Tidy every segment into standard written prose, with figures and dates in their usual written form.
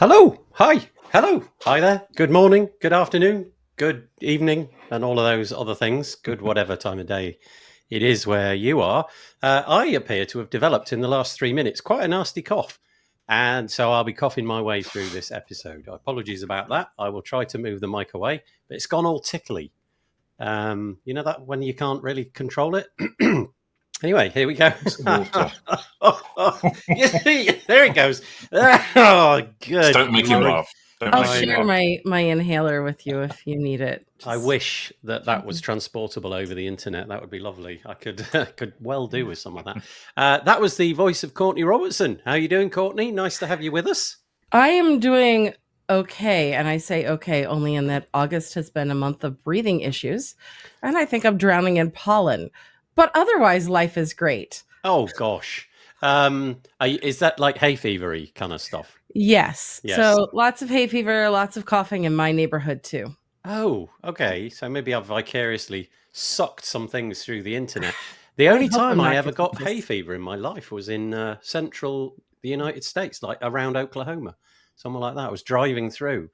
Hello, hi, hello, hi there. Good morning, good afternoon, good evening, and all of those other things. Good whatever time of day it is where you are. I appear to have developed in the last 3 minutes quite a nasty cough. And so I'll be coughing my way through this episode. Apologies about that. I will try to move the mic away, but it's gone all tickly. You know that when you can't really control it? Anyway, here we go. There it goes. Oh, good. Just don't make him laugh. I'll share my inhaler with you if you need it. I wish that was transportable over the internet. That would be lovely. I could well do with some of that. That was the voice of Courtney Robertson. How are you doing, Courtney? Nice to have you with us. I am doing okay, and I say okay only in that August has been a month of breathing issues, and I think I'm drowning in pollen. But otherwise, life is great. Oh, gosh. Is that like hay fever-y kind of stuff? Yes. So lots of hay fever, lots of coughing in my neighborhood, too. Oh, okay. So maybe I've vicariously sucked some things through the internet. The only time I ever got hay fever in my life was in central the United States, like around Oklahoma, somewhere like that. I was driving through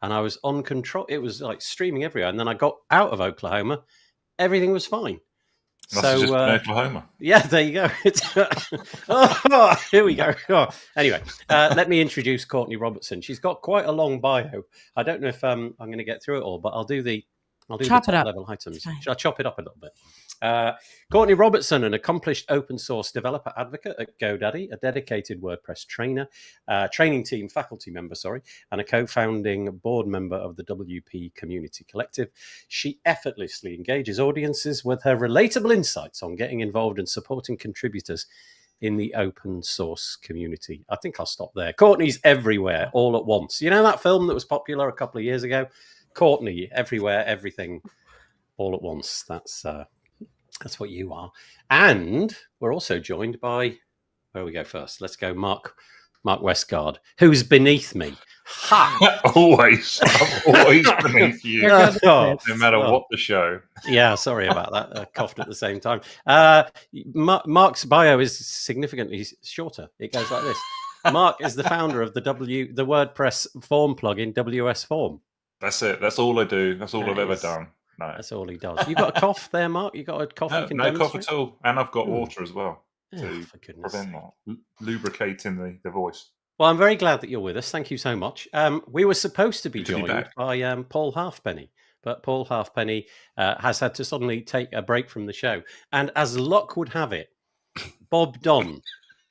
and I was on control. It was like streaming everywhere. And then I got out of Oklahoma. Everything was fine. That's just Oklahoma. Yeah, there you go. Here we go. Anyway, let me introduce Courtney Robertson. She's got quite a long bio. I don't know if I'm going to get through it all, but I'll do the top level items. Shall I chop it up a little bit? Courtney Robertson, an accomplished open source developer advocate at GoDaddy, a dedicated WordPress trainer, training team faculty member, and a co-founding board member of the WP Community Collective. She effortlessly engages audiences with her relatable insights on getting involved and supporting contributors in the open source community. I think I'll stop there. Courtney's everywhere, all at once. You know that film that was popular a couple of years ago? Courtney, everywhere, everything, all at once. That's what you are. And we're also joined by, where we go first? Let's go Mark Westguard, who's beneath me. Ha! Always beneath you. No matter what the show. Yeah, sorry about that. I coughed at the same time. Mark's bio is significantly shorter. It goes like this. Mark is the founder of the WordPress form plugin, WS Form. That's it. That's all I do. That's all I've ever done. No. That's all he does. You got a cough there, Mark? You got a cough? No cough at all. And I've got water as well to prevent that. Lubricating the voice. Well, I'm very glad that you're with us. Thank you so much. We were supposed to be joined by Paul Halfpenny, but Paul Halfpenny has had to suddenly take a break from the show. And as luck would have it, Bob Dunn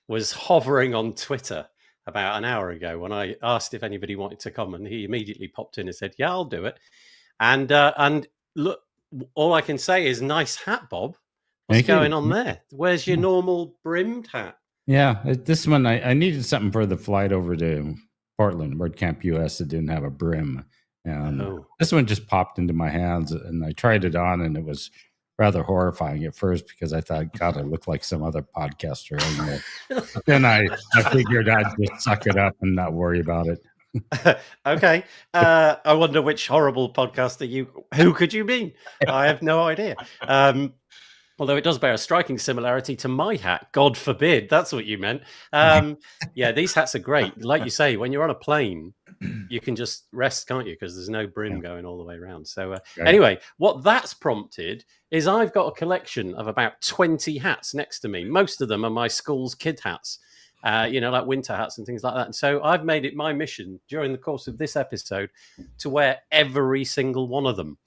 was hovering on Twitter about an hour ago when I asked if anybody wanted to come, and he immediately popped in and said, "Yeah, I'll do it." And look, all I can say is nice hat, Bob. What's going on there? Where's your normal brimmed hat? Yeah, this one, I needed something for the flight over to Portland, WordCamp US, that didn't have a brim. And this one just popped into my hands, and I tried it on, and it was rather horrifying at first because I thought, God, I look like some other podcaster. But then I figured I'd just suck it up and not worry about it. Okay. I wonder which horrible podcaster who could you mean? I have no idea. Although it does bear a striking similarity to my hat. God forbid that's what you meant. Yeah, these hats are great. Like you say, when you're on a plane, you can just rest, can't you? Because there's no brim going all the way around. So anyway, what that's prompted is I've got a collection of about 20 hats next to me. Most of them are my school's kid hats. Like winter hats and things like that. And so I've made it my mission during the course of this episode to wear every single one of them.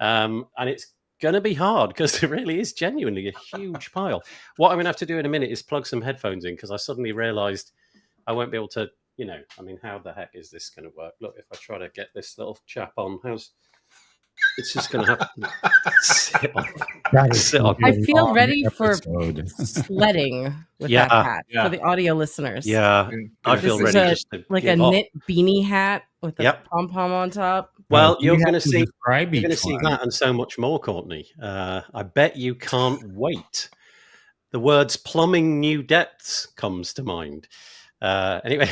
And it's going to be hard because it really is genuinely a huge pile. What I'm going to have to do in a minute is plug some headphones in because I suddenly realized I won't be able to, how the heck is this going to work? Look, if I try to get this little chap on, it's just going to have to sit on. I feel ready for sledding with that hat for the audio listeners. Yeah, I feel ready. Like a knit beanie hat with a pom-pom on top. Well, you're going to see that and so much more, Courtney. I bet you can't wait. The words plumbing new depths comes to mind. Anyway,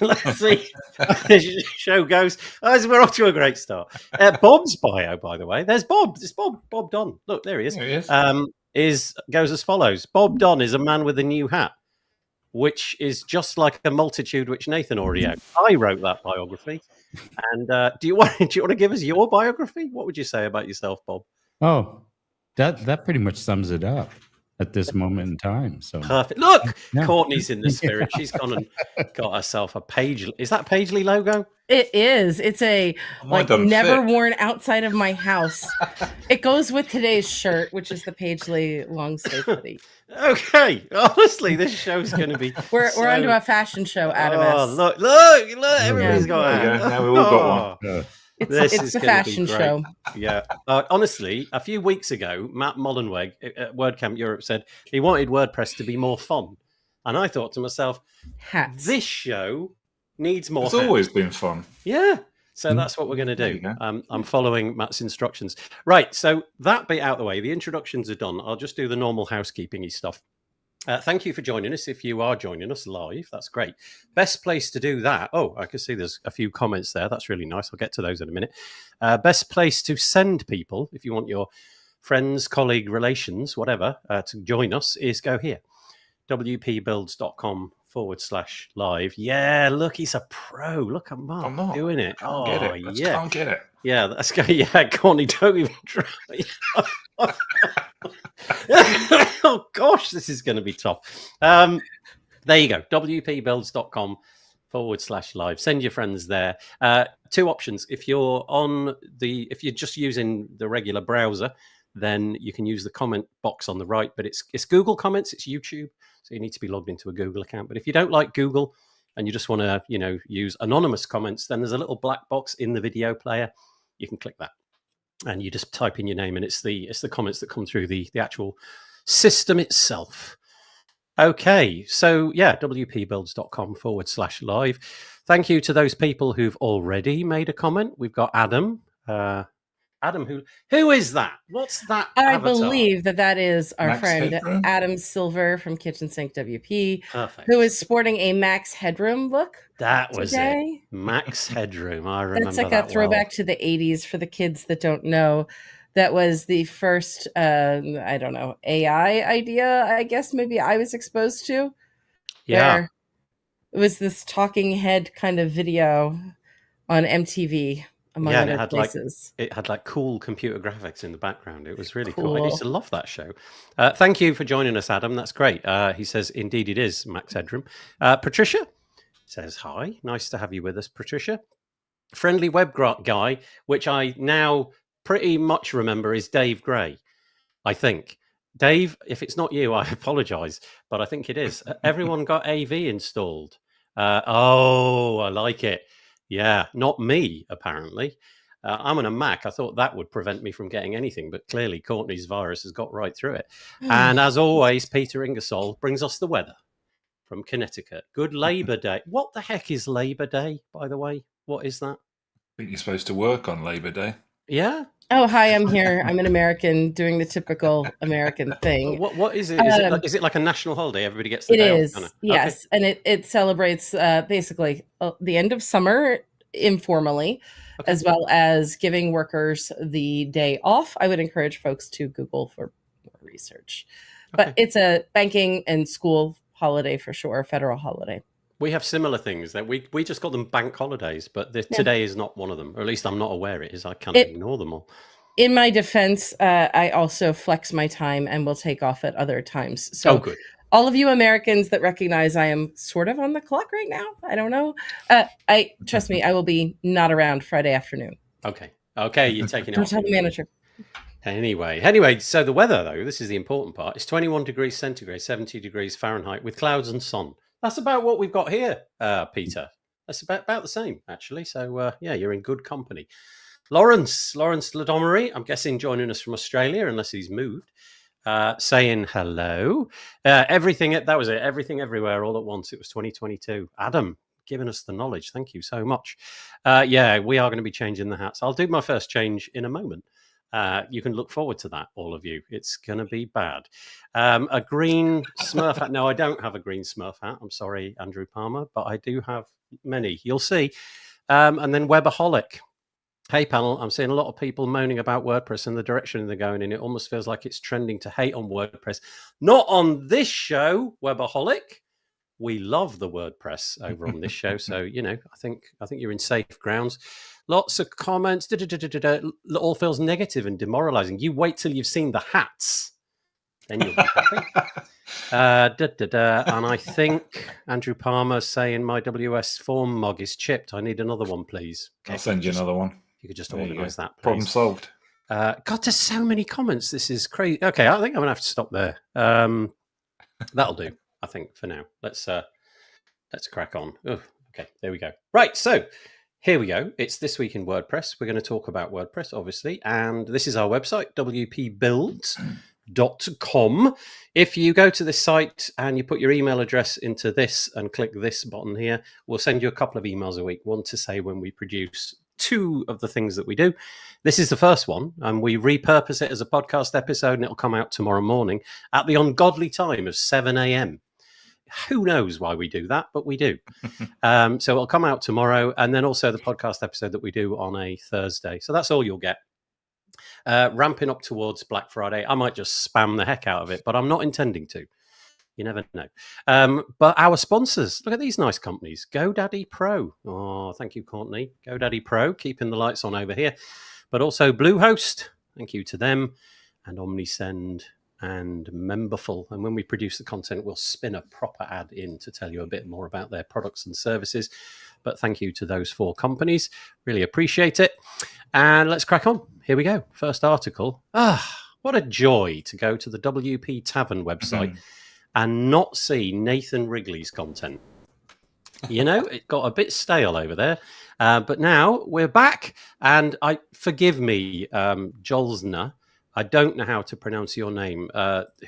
let's see how the show goes. We're off to a great start. Bob's bio, by the way, there's Bob. It's Bob Dunn. Look, there he is. Goes as follows. Bob Dunn is a man with a new hat. which is just like a multitude, which Nathan already had. I wrote that biography. And do you want to give us your biography? What would you say about yourself, Bob? Oh, that pretty much sums it up at this moment in time. So perfect. Look, Courtney's in the spirit. She's gone and got herself a Page. Is that Pagely logo? It is. It's a never worn outside of my house. It goes with today's shirt, which is the Pagely long sleeve hoodie. Okay, honestly, this show's going to be. We're onto a fashion show, Adam. Oh, look! Everybody's got it. Now we've all got one. It's the fashion show. Yeah. Honestly, a few weeks ago, Matt Mullenweg at WordCamp Europe said he wanted WordPress to be more fun. And I thought to myself, this show needs more. It's always been fun. Yeah. So that's what we're going to do. I'm following Matt's instructions. Right. So that bit out of the way, the introductions are done. I'll just do the normal housekeeping-y stuff. Thank you for joining us. If you are joining us live, that's great. Best place to do that. Oh, I can see there's a few comments there. That's really nice. I'll get to those in a minute. Best place to send people, if you want your friends, colleague, relations, whatever, to join us, is go here. wpbuilds.com/live. Yeah, look, he's a pro. Look at Mark doing it. I can't get it. Yeah, that's good. Yeah, Courtney, don't even try. Oh gosh, this is going to be tough. There you go. wpbuilds.com/live. Send your friends there. Two options. If you're just using the regular browser, then you can use the comment box on the right. But it's Google Comments. It's YouTube, so you need to be logged into a Google account. But if you don't like Google and you just want to, use anonymous comments, then there's a little black box in the video player. You can click that, and you just type in your name, and it's the comments that come through the actual system itself. Okay, so yeah, wpbuilds.com/live. Thank you to those people who've already made a comment. We've got Adam. Adam, who is that? What's that? I avatar? believe that is our Max friend Headroom? Adam Silver from Kitchen Sink WP, Perfect. who is sporting a Max Headroom look. That was today. it. Max Headroom. I remember That's like a throwback to the 80s for the kids that don't know. That was the first, I don't know, AI idea, I guess maybe I was exposed to. Yeah. It was this talking head kind of video on MTV, among other places. It had like cool computer graphics in the background. It was really cool. I used to love that show. Thank you for joining us, Adam. That's great. He says, indeed it is, Max Headroom. Patricia says, hi. Nice to have you with us, Patricia. Friendly web guy, which I now pretty much remember is Dave Gray, I think. Dave, if it's not you, I apologize, but I think it is. Everyone got AV installed. I like it. Yeah, not me, apparently. I'm on a Mac. I thought that would prevent me from getting anything, but clearly Courtney's virus has got right through it. And as always, Peter Ingersoll brings us the weather from Connecticut. Good Labor Day. What the heck is Labor Day, by the way? What is that? I think you're supposed to work on Labor Day. Yeah? Oh, hi, I'm here. I'm an American doing the typical American thing. What is it? Is it like a national holiday? Everybody gets the day off? It is, kind of? yes. Okay. And it celebrates basically the end of summer informally, as well as giving workers the day off. I would encourage folks to Google for more research. But it's a banking and school holiday for sure, federal holiday. We have similar things that we just got them bank holidays, but today is not one of them, or at least I'm not aware it is. I can't ignore them all. In my defense, I also flex my time and will take off at other times. So good. All of you Americans that recognize I am sort of on the clock right now, I don't know. Trust me, I will be not around Friday afternoon. Okay, you're taking it Don't off. tell the manager. Anyway, so the weather, though, this is the important part. It's 21 degrees centigrade, 70 degrees Fahrenheit with clouds and sun. That's about what we've got here, Peter. That's about the same, actually. So, you're in good company. Lawrence Ladomery, I'm guessing joining us from Australia, unless he's moved, saying hello. That was it. Everything Everywhere all at once. It was 2022. Adam, giving us the knowledge. Thank you so much. We are going to be changing the hats. I'll do my first change in a moment. You can look forward to that, all of you. It's going to be bad. A green Smurf hat. No, I don't have a green Smurf hat. I'm sorry, Andrew Palmer, but I do have many. You'll see. And then Webaholic. Hey, panel, I'm seeing a lot of people moaning about WordPress and the direction they're going in. It almost feels like it's trending to hate on WordPress. Not on this show, Webaholic. We love the WordPress over on this show. So, I think you're in safe grounds. Lots of comments. It all feels negative and demoralizing. You wait till you've seen the hats. Then you'll be happy. And I think Andrew Palmer saying my WS form mug is chipped. I need another one, please. Okay, I'll send you another one. You could just organise that, please. Problem solved. God, there's so many comments. This is crazy. Okay, I think I'm going to have to stop there. That'll do, I think, for now. Let's crack on. Oh, okay, there we go. Right, so here we go. It's This Week in WordPress. We're going to talk about WordPress, obviously, and this is our website, wpbuilds.com. If you go to this site and you put your email address into this and click this button here, we'll send you a couple of emails a week, one to say when we produce 2 of the things that we do. This is the first one, and we repurpose it as a podcast episode, and it'll come out tomorrow morning at the ungodly time of 7 a.m. Who knows why we do that, but we do. So it'll come out tomorrow, and then also the podcast episode that we do on a Thursday. So that's all you'll get. Ramping up towards Black Friday. I might just spam the heck out of it, but I'm not intending to. You never know. But our sponsors, look at these nice companies. GoDaddy Pro. Oh, thank you, Courtney. GoDaddy Pro, keeping the lights on over here. But also Bluehost. Thank you to them. And Omnisend and Memberful. And when we produce the content, we'll spin a proper ad in to tell you a bit more about their products and services. But thank you to those 4 companies. Really appreciate it. And let's crack on. Here we go. First article. What a joy to go to the WP Tavern website and not see Nathan Wrigley's content. It got a bit stale over there. But now we're back. And forgive me, Jolsna. I don't know how to pronounce your name.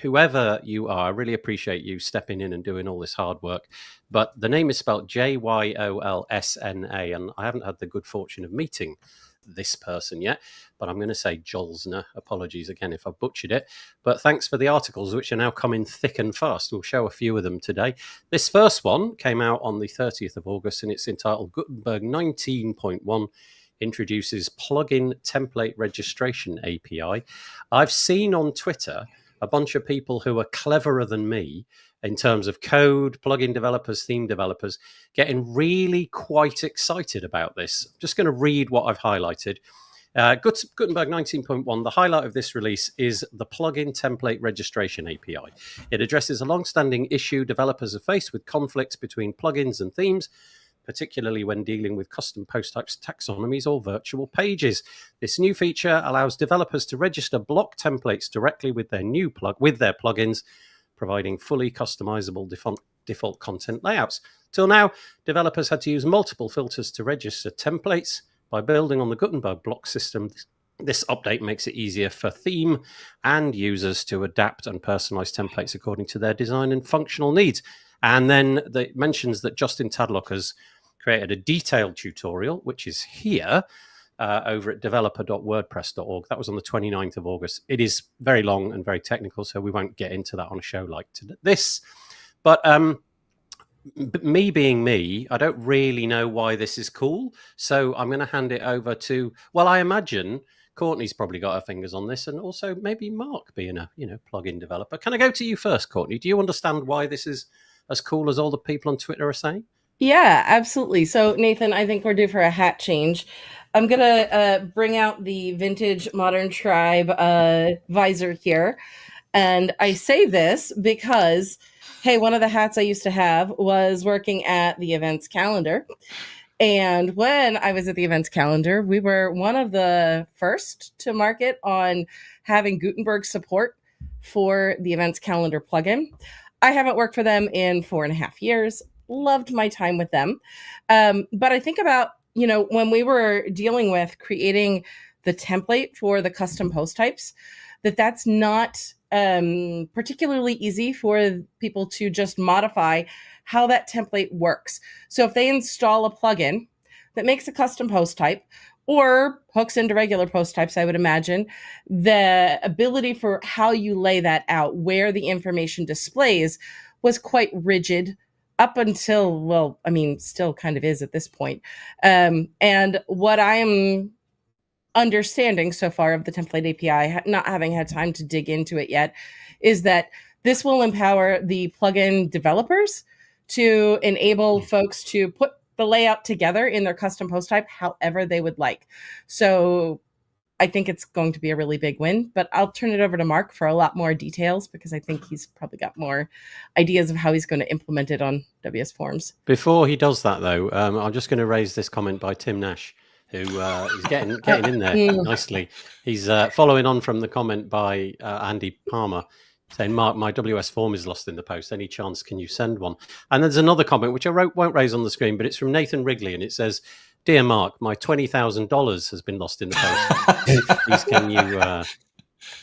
Whoever you are, I really appreciate you stepping in and doing all this hard work. But the name is spelled Jyolsna, and I haven't had the good fortune of meeting this person yet, but I'm going to say Jolsna. Apologies again if I butchered it. But thanks for the articles, which are now coming thick and fast. We'll show a few of them today. This first one came out on the 30th of August, and it's entitled Gutenberg 19.1. Introduces plugin template registration API. I've seen on Twitter a bunch of people who are cleverer than me in terms of code, plugin developers, theme developers, getting really quite excited about this. I'm just going to read what I've highlighted. Gutenberg 19.1, the highlight of this release is the plugin template registration API. It addresses a long-standing issue developers are faced with conflicts between plugins and themes, particularly when dealing with custom post types, taxonomies, or virtual pages. This new feature allows developers to register block templates directly with their plugins, providing fully customizable default content layouts. Till now, developers had to use multiple filters to register templates. By building on the Gutenberg block system, this update makes it easier for theme and users to adapt and personalize templates according to their design and functional needs. And then it mentions that Justin Tadlock has created a detailed tutorial, which is here over at developer.wordpress.org. That was on the 29th of August. It is very long and very technical, so we won't get into that on a show like this. But me being me, I don't really know why this is cool. So I'm going to hand it over to, well, I imagine Courtney's probably got her fingers on this, and also maybe Mark being a plugin developer. Can I go to you first, Courtney? Do you understand why this is as cool as all the people on Twitter are saying? Yeah, absolutely. So, Nathan, I think we're due for a hat change. I'm going to bring out the vintage Modern Tribe visor here. And I say this because, hey, one of the hats I used to have was working at the events calendar. And when I was at the events calendar, we were one of the first to market on having Gutenberg support for the events calendar plugin. I haven't worked for them in 4.5 years. Loved my time with them. But I think about, when we were dealing with creating the template for the custom post types, that's not particularly easy for people to just modify how that template works. So if they install a plugin that makes a custom post type or hooks into regular post types, I would imagine the ability for how you lay that out, where the information displays, was quite rigid up until, still kind of is at this point. And what I am understanding so far of the template API, not having had time to dig into it yet, is that this will empower the plugin developers to enable folks to put the layout together in their custom post type however they would like. So I think it's going to be a really big win, but I'll turn it over to Mark for a lot more details because I think he's probably got more ideas of how he's going to implement it on WS Forms. Before he does that, though, I'm just going to raise this comment by Tim Nash, who is getting in there nicely. He's following on from the comment by Andy Palmer, saying, Mark, my WS form is lost in the post. Any chance can you send one? And there's another comment, which I won't raise on the screen, but it's from Nathan Wrigley, and it says, Dear Mark, my $20,000 has been lost in the post. Please can you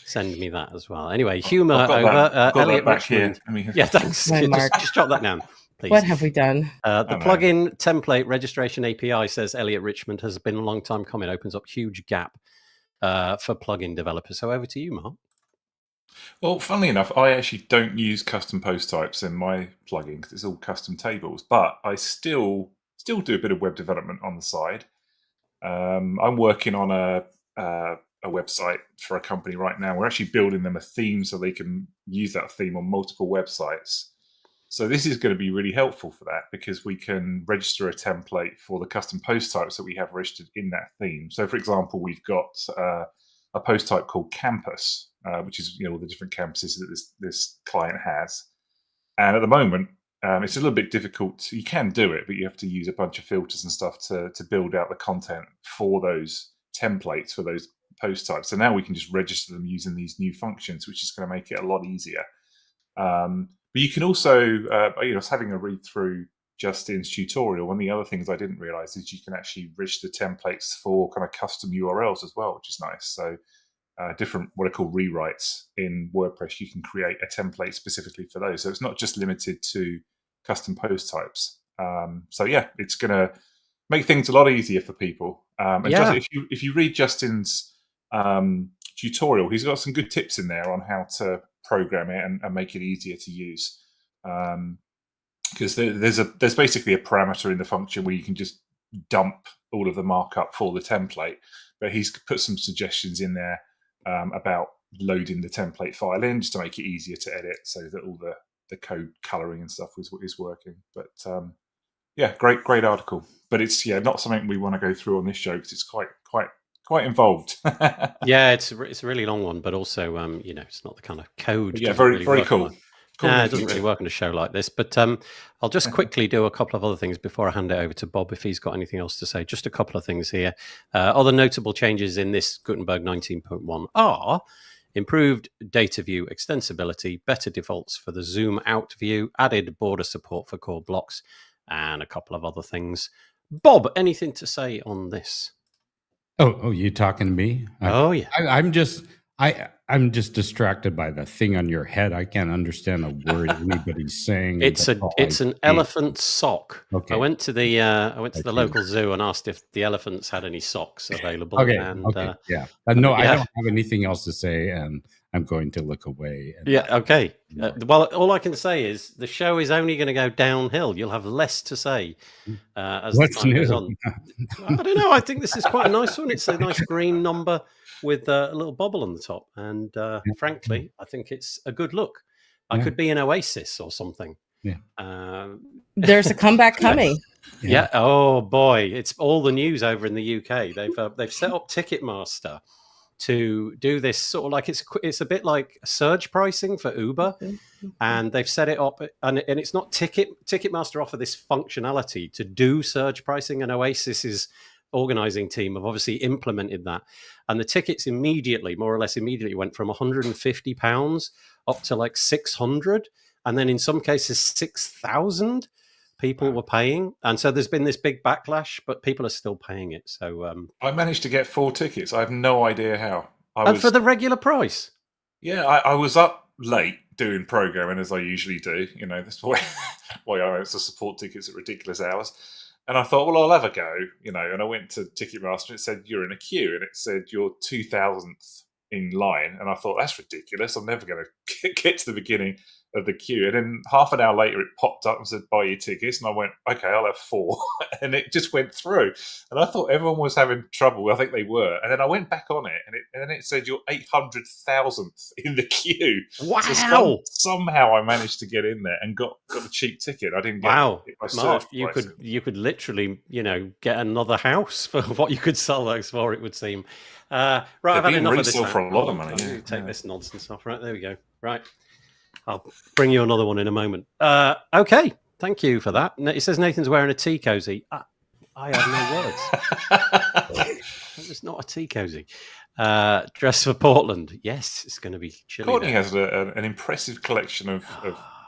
send me that as well? Anyway, humour over. Elliot Richmond. Yeah, thanks. Just jot that down, please. What have we done? The plugin template registration API, says Elliot Richmond, has been a long time coming. Opens up huge gap for plugin developers. So over to you, Mark. Well, funnily enough, I actually don't use custom post types in my plugin because it's all custom tables, but I still do a bit of web development on the side. I'm working on a website for a company right now. We're actually building them a theme so they can use that theme on multiple websites. So this is going to be really helpful for that because we can register a template for the custom post types that we have registered in that theme. So, for example, we've got a post type called campus, which is all the different campuses that this client has. And at the moment, it's a little bit difficult. You can do it, but you have to use a bunch of filters and stuff to build out the content for those templates for those post types. So now we can just register them using these new functions, which is going to make it a lot easier. But you can also, having a read through Justin's tutorial, one of the other things I didn't realize is you can actually register templates for kind of custom URLs as well, which is nice. So different what are called rewrites in WordPress, you can create a template specifically for those. So it's not just limited to custom post types. So yeah, it's going to make things a lot easier for people. Justin, if you read Justin's tutorial, he's got some good tips in there on how to program it and make it easier to use. Because there's basically a parameter in the function where you can just dump all of the markup for the template, but he's put some suggestions in there about loading the template file in just to make it easier to edit, so that all the code coloring and stuff is working. But great article. But it's not something we want to go through on this show because it's quite involved. Yeah, it's a really long one, but also it's not the kind of code. Yeah, very cool. It doesn't really work on a show like this, but I'll just quickly do a couple of other things before I hand it over to Bob if he's got anything else to say. Just a couple of things here. Other notable changes in this Gutenberg 19.1 are improved data view extensibility, better defaults for the zoom out view, added border support for core blocks, and a couple of other things. Bob, anything to say on this? Oh, you talking to me? Yeah. I'm just distracted by the thing on your head. I can't understand a word anybody's saying. It's an elephant sock. Okay. I went to the local zoo and asked if the elephants had any socks available. Okay. And, yeah. No, I don't have anything else to say, and I'm going to look away. Okay. Well, all I can say is the show is only going to go downhill. You'll have less to say as the time goes on. I don't know. I think this is quite a nice one. It's a nice green number with a little bobble on the top. And frankly, I think it's a good look. I could be an Oasis or something. Yeah. There's a comeback coming. Yeah. Oh boy, it's all the news over in the UK. They've set up Ticketmaster to do this sort of like it's a bit like surge pricing for Uber, and they've set it up, and it's not Ticketmaster offer this functionality to do surge pricing, and Oasis's organizing team have obviously implemented that, and the tickets more or less immediately went from £150 up to like 600, and then in some cases 6,000 people were paying, and so there's been this big backlash, but people are still paying it. So I managed to get 4 tickets. I have no idea how. For the regular price. Yeah, I was up late doing programming as I usually do. That's why I have to support tickets at ridiculous hours. And I thought, well, I'll have a go. And I went to Ticketmaster. And it said you're in a queue, and it said you're 2,000th in line. And I thought that's ridiculous. I'm never going to get to the beginning. of the queue. And then half an hour later, it popped up and said, buy your tickets. And I went, okay, I'll have 4. And it just went through. And I thought everyone was having trouble. I think they were. And then I went back on it, and then it said you're 800,000th in the queue. Wow. So somehow I managed to get in there and got a cheap ticket. I didn't get it. Mark, you could literally, get another house for what you could sell those for, it would seem. Right, I've had enough of this. For a lot of money. Take this nonsense off. Right, there we go. Right. I'll bring you another one in a moment. Okay, thank you for that. It says Nathan's wearing a tea cozy. I have no words. It's not a tea cozy. Dress for Portland. Yes, it's going to be chilly. Courtney has an impressive collection of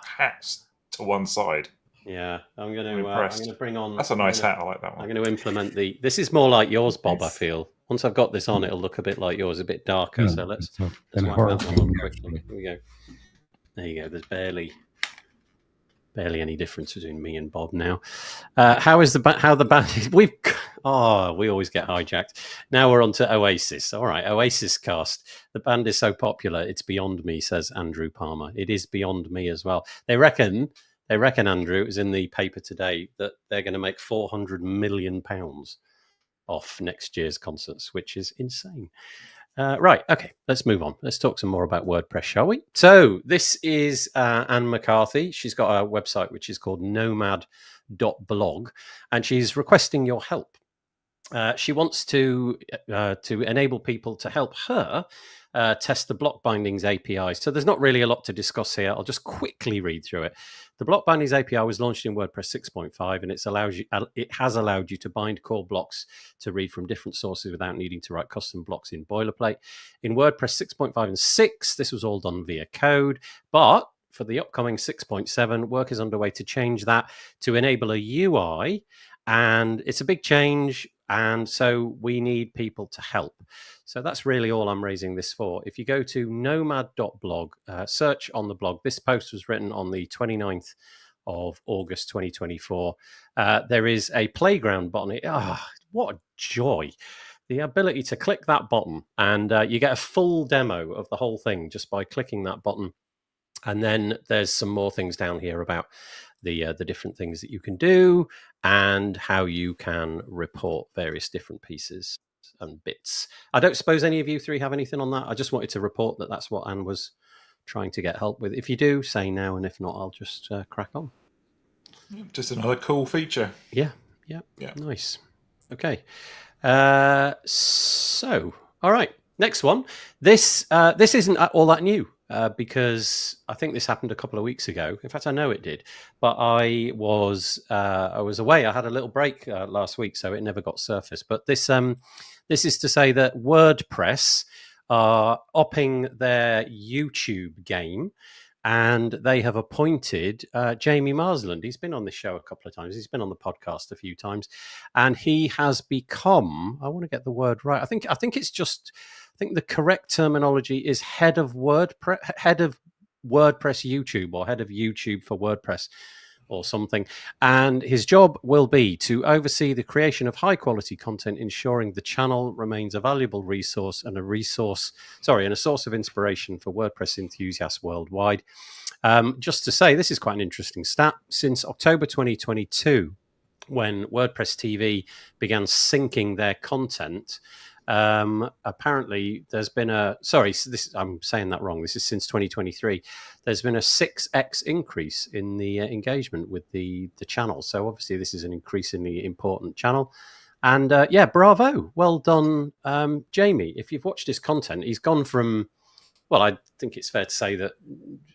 hats to one side. Yeah, I'm going to bring on. That's a nice hat. I like that one. I'm going to implement this is more like yours, Bob. I feel once I've got this on, it'll look a bit like yours, a bit darker. So let's whack that one quickly. Here we go. There you go. There's barely any difference between me and Bob now. How the band is? We always get hijacked. Now we're on to Oasis. All right, Oasis cast. The band is so popular, it's beyond me, says Andrew Palmer. It is beyond me as well. They reckon, Andrew, it was in the paper today, that they're going to make £400 million off next year's concerts, which is insane. Right, okay, let's move on. Let's talk some more about WordPress, shall we? So this is Anne McCarthy. She's got a website which is called nomad.blog, and she's requesting your help. She wants to enable people to help her test the block bindings API. So there's not really a lot to discuss here. I'll just quickly read through it. The block bindings API was launched in WordPress 6.5, and it has allowed you to bind core blocks to read from different sources without needing to write custom blocks in boilerplate. In WordPress 6.5 and 6, this was all done via code, but for the upcoming 6.7, work is underway to change that to enable a UI, and it's a big change, and so we need people to help. So that's really all I'm raising this for. If you go to nomad.blog, search on the blog. This post was written on the 29th of August 2024. There is a playground button. What a joy. The ability to click that button, and you get a full demo of the whole thing just by clicking that button. And then there's some more things down here about the different things that you can do and how you can report various different pieces and bits. I don't suppose any of you three have anything on that. I just wanted to report that that's what Anne was trying to get help with. If you do, say now, and if not, I'll just crack on. Just another cool feature. Yeah. Nice. Okay. So, all right. Next one. This isn't all that new. Because I think this happened a couple of weeks ago. In fact, I know it did. But I was away. I had a little break last week, so it never got surfaced. But this is to say that WordPress are upping their YouTube game, and they have appointed Jamie Marsland. He's been on this show a couple of times. He's been on the podcast a few times, and he has become, I want to get the word right. I think the correct terminology is head of WordPress YouTube, or head of YouTube for WordPress or something. And his job will be to oversee the creation of high quality content, ensuring the channel remains a valuable resource and a source of inspiration for WordPress enthusiasts worldwide. Just to say, this is quite an interesting stat. Since October 2022, when WordPress TV began syncing their content, apparently there's been I'm saying that wrong. This is since 2023. There's been a 6x increase in the engagement with the channel. So obviously this is an increasingly important channel. And bravo. Well done, Jamie. If you've watched his content, he's gone from, well, I think it's fair to say that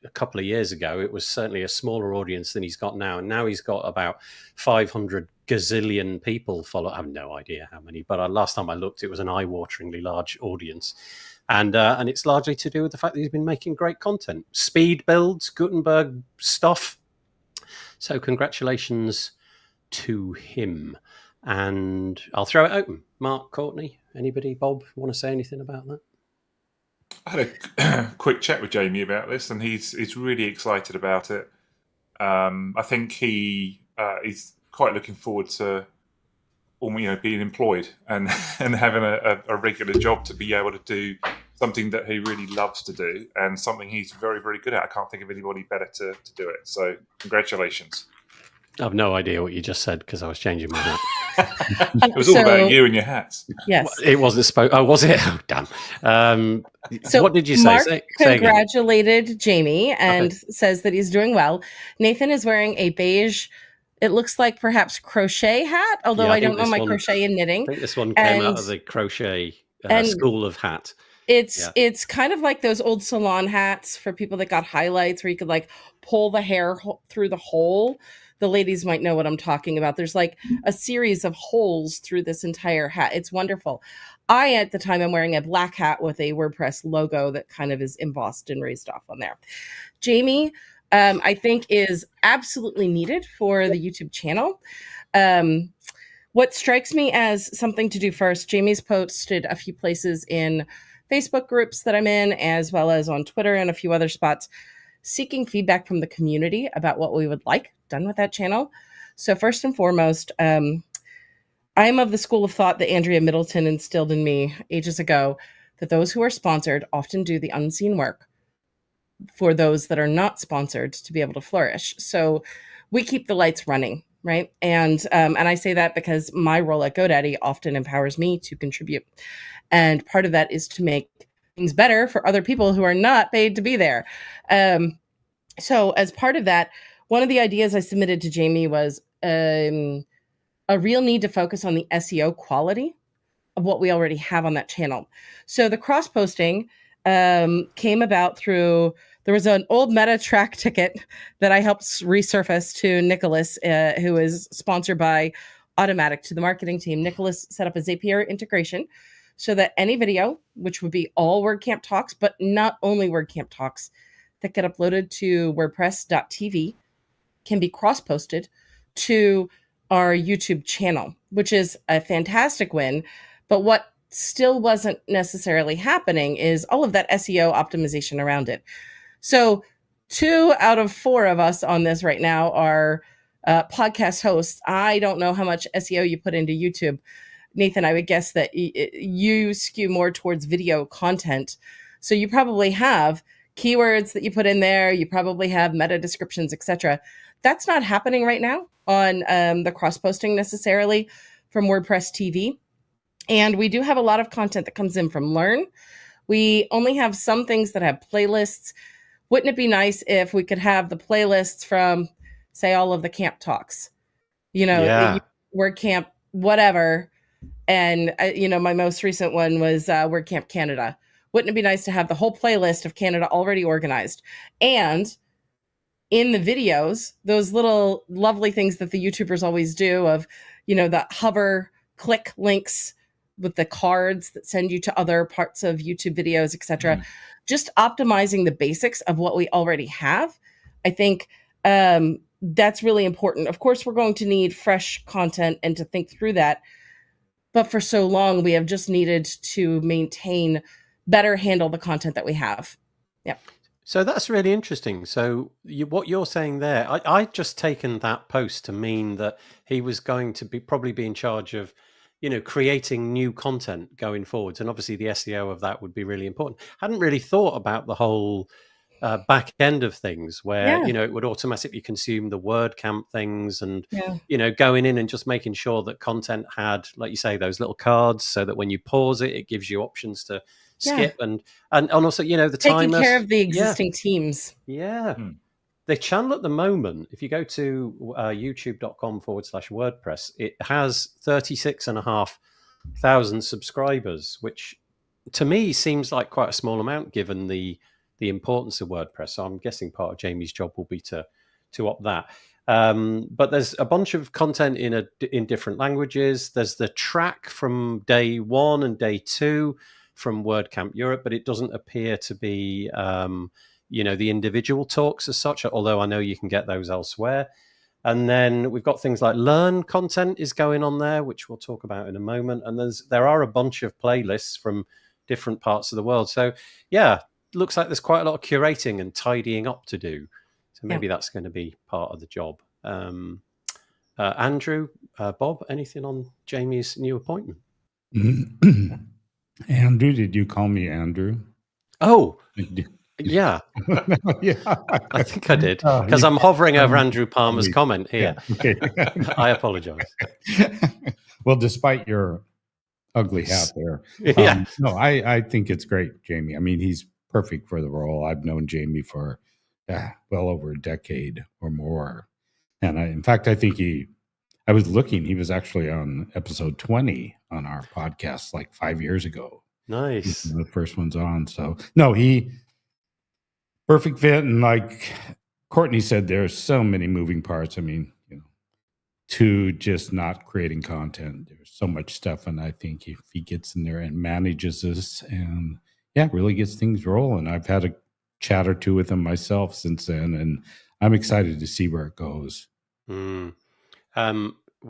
a couple of years ago, it was certainly a smaller audience than he's got now. And now he's got about 500 gazillion people follow. I have no idea how many, but last time I looked, it was an eye-wateringly large audience. And it's largely to do with the fact that he's been making great content. Speed builds, Gutenberg stuff. So congratulations to him. And I'll throw it open. Mark, Courtney, anybody, Bob, want to say anything about that? I had a quick chat with Jamie about this, and he's really excited about it. I think he's quite looking forward to being employed and having a regular job to be able to do something that he really loves to do and something he's very, very good at. I can't think of anybody better to do it. So congratulations. I have no idea what you just said because I was changing my hat. It was all about you and your hats. Yes. It wasn't spoke. Oh, was it? Oh, damn. So what did you say? Mark say congratulated Jamie and says that he's doing well. Nathan is wearing a beige, it looks like perhaps crochet hat, although I don't know my crochet and knitting. I think this one came out of the crochet school of hat. It's kind of like those old salon hats for people that got highlights where you could like pull the hair through the hole. The ladies might know what I'm talking about. There's like a series of holes through this entire hat. It's wonderful. At the time, I'm wearing a black hat with a WordPress logo that kind of is embossed and raised off on there. Jamie, I think, is absolutely needed for the YouTube channel. What strikes me as something to do first, Jamie's posted a few places in Facebook groups that I'm in, as well as on Twitter and a few other spots, seeking feedback from the community about what we would like done with that channel. So first and foremost, I'm of the school of thought that Andrea Middleton instilled in me ages ago, that those who are sponsored often do the unseen work for those that are not sponsored to be able to flourish. So we keep the lights running, right? And I say that because my role at GoDaddy often empowers me to contribute. And part of that is to make things better for other people who are not paid to be there. So as part of that, one of the ideas I submitted to Jamie was a real need to focus on the SEO quality of what we already have on that channel. So the cross-posting came about through, there was an old Meta track ticket that I helped resurface to Nicholas, who is sponsored by Automatic, to the marketing team. Nicholas set up a Zapier integration so that any video, which would be all WordCamp talks, but not only WordCamp talks, that get uploaded to WordPress.tv can be cross-posted to our YouTube channel, which is a fantastic win. But what still wasn't necessarily happening is all of that SEO optimization around it. So 2 out of 4 of us on this right now are podcast hosts. I don't know how much SEO you put into YouTube. Nathan, I would guess that you skew more towards video content. So you probably have keywords that you put in there. You probably have meta descriptions, etc. That's not happening right now on the cross-posting necessarily from WordPress TV. And we do have a lot of content that comes in from Learn. We only have some things that have playlists. Wouldn't it be nice if we could have the playlists from, say, all of the camp talks? WordCamp, whatever. And, my most recent one was WordCamp Canada. Wouldn't it be nice to have the whole playlist of Canada already organized? And in the videos, those little lovely things that the YouTubers always do of, the hover, click links with the cards that send you to other parts of YouTube videos, etc. Just optimizing the basics of what we already have. I think that's really important. Of course, we're going to need fresh content and to think through that. But for so long, we have just needed to better handle the content that we have. Yeah. So that's really interesting. So what you're saying there, I just taken that post to mean that he was going to probably be in charge of, creating new content going forwards. And obviously the SEO of that would be really important. Hadn't really thought about the whole back end of things where, it would automatically consume the WordCamp things and, going in and just making sure that content had, like you say, those little cards so that when you pause it, it gives you options to skip and also, the taking care of the existing teams. Yeah. The channel at the moment, if you go to youtube.com/WordPress, it has 36,500 subscribers, which to me seems like quite a small amount given the importance of WordPress. So I'm guessing part of Jamie's job will be to up that. But there's a bunch of content in different languages. There's the track from day 1 and day 2 from WordCamp Europe, but it doesn't appear to be the individual talks as such, although I know you can get those elsewhere. And then we've got things like Learn content is going on there, which we'll talk about in a moment. And there are a bunch of playlists from different parts of the world. So looks like there's quite a lot of curating and tidying up to do. So maybe that's going to be part of the job. Andrew, Bob, anything on Jamie's new appointment? Andrew, did you call me Andrew? Oh, yeah. Yeah. I think I did, because I'm hovering over Andrew Palmer's comment here. Yeah, okay. I apologize. Well, despite your ugly hat there, Yeah. no, I think it's great, Jamie. I mean, he's perfect for the role. I've known Jamie for well over a decade or more. And in fact, I think I was looking, he was actually on episode 20 on our podcast like 5 years ago. Nice. The first one's on. So, no, he perfect fit. And like Courtney said, there's so many moving parts. I mean, to just not creating content, there's so much stuff. And I think if he gets in there and manages this and really gets things rolling. I've had a chat or two with him myself since then, and I'm excited to see where it goes. We're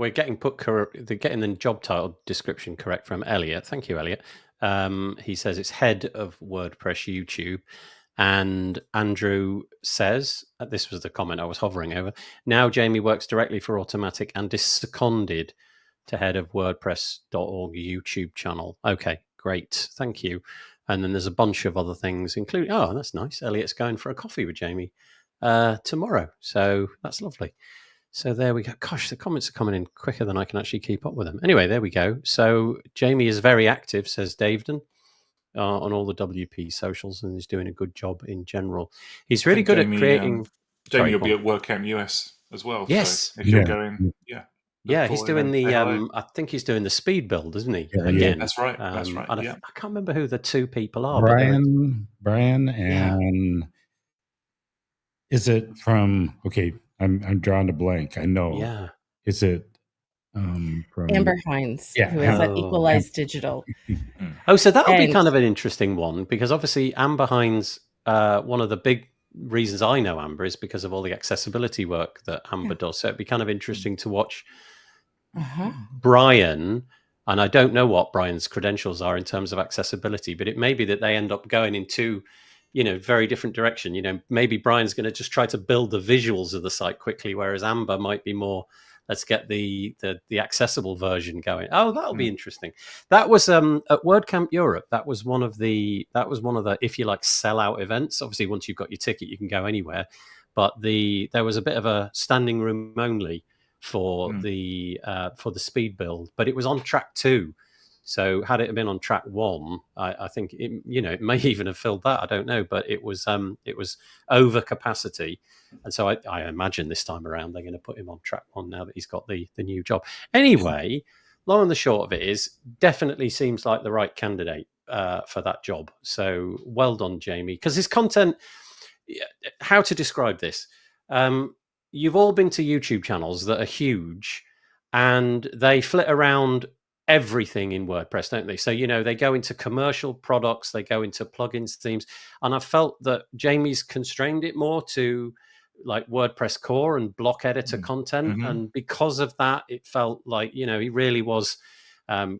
getting they're getting the job title description correct from Elliot. Thank you, Elliot. He says it's head of WordPress YouTube. And Andrew says, this was the comment I was hovering over, now Jamie works directly for Automatic and is seconded to head of WordPress.org YouTube channel. Okay, great. Thank you. And then there's a bunch of other things, including, oh, that's nice. Elliot's going for a coffee with Jamie tomorrow. So that's lovely. So there we go. Gosh, the comments are coming in quicker than I can actually keep up with them. Anyway, there we go. So Jamie is very active, says Daveden, on all the WP socials, and is doing a good job in general. He's really good Jamie, at creating... Jamie will be at WordCamp US as well. Yes. So if you're going, Yeah, he's doing the... I think he's doing the speed build, isn't he? Yeah, again. That's right. That's right. I can't remember who the two people are. Brian and... Is it from... Okay, I'm drawing a blank. I know. Yeah. Is it from... Amber Hines, who is at Equalize Digital. Oh, so that'll be kind of an interesting one, because obviously Amber Hines, one of the big reasons I know Amber is because of all the accessibility work that Amber does. So it'd be kind of interesting to watch Brian, and I don't know what Brian's credentials are in terms of accessibility, but it may be that they end up going in two, very different direction. Maybe Brian's going to just try to build the visuals of the site quickly, whereas Amber might be more, let's get the accessible version going. Oh, that'll be interesting. That was at WordCamp Europe. That was one of the if you like sellout events. Obviously, once you've got your ticket, you can go anywhere. But there was a bit of a standing room only for the speed build, but it was on track 2. So had it been on track 1, I think it may even have filled that. I don't know, but it was over capacity, and so I imagine this time around they're going to put him on track 1 now that he's got the new job. Anyway, long and the short of it is, definitely seems like the right candidate for that job. So well done, Jamie, because his content. How to describe this? You've all been to YouTube channels that are huge, and they flit around everything in WordPress, don't they? So, they go into commercial products, they go into plugins, themes. And I felt that Jamie's constrained it more to like WordPress core and block editor content. And because of that, it felt like, he really was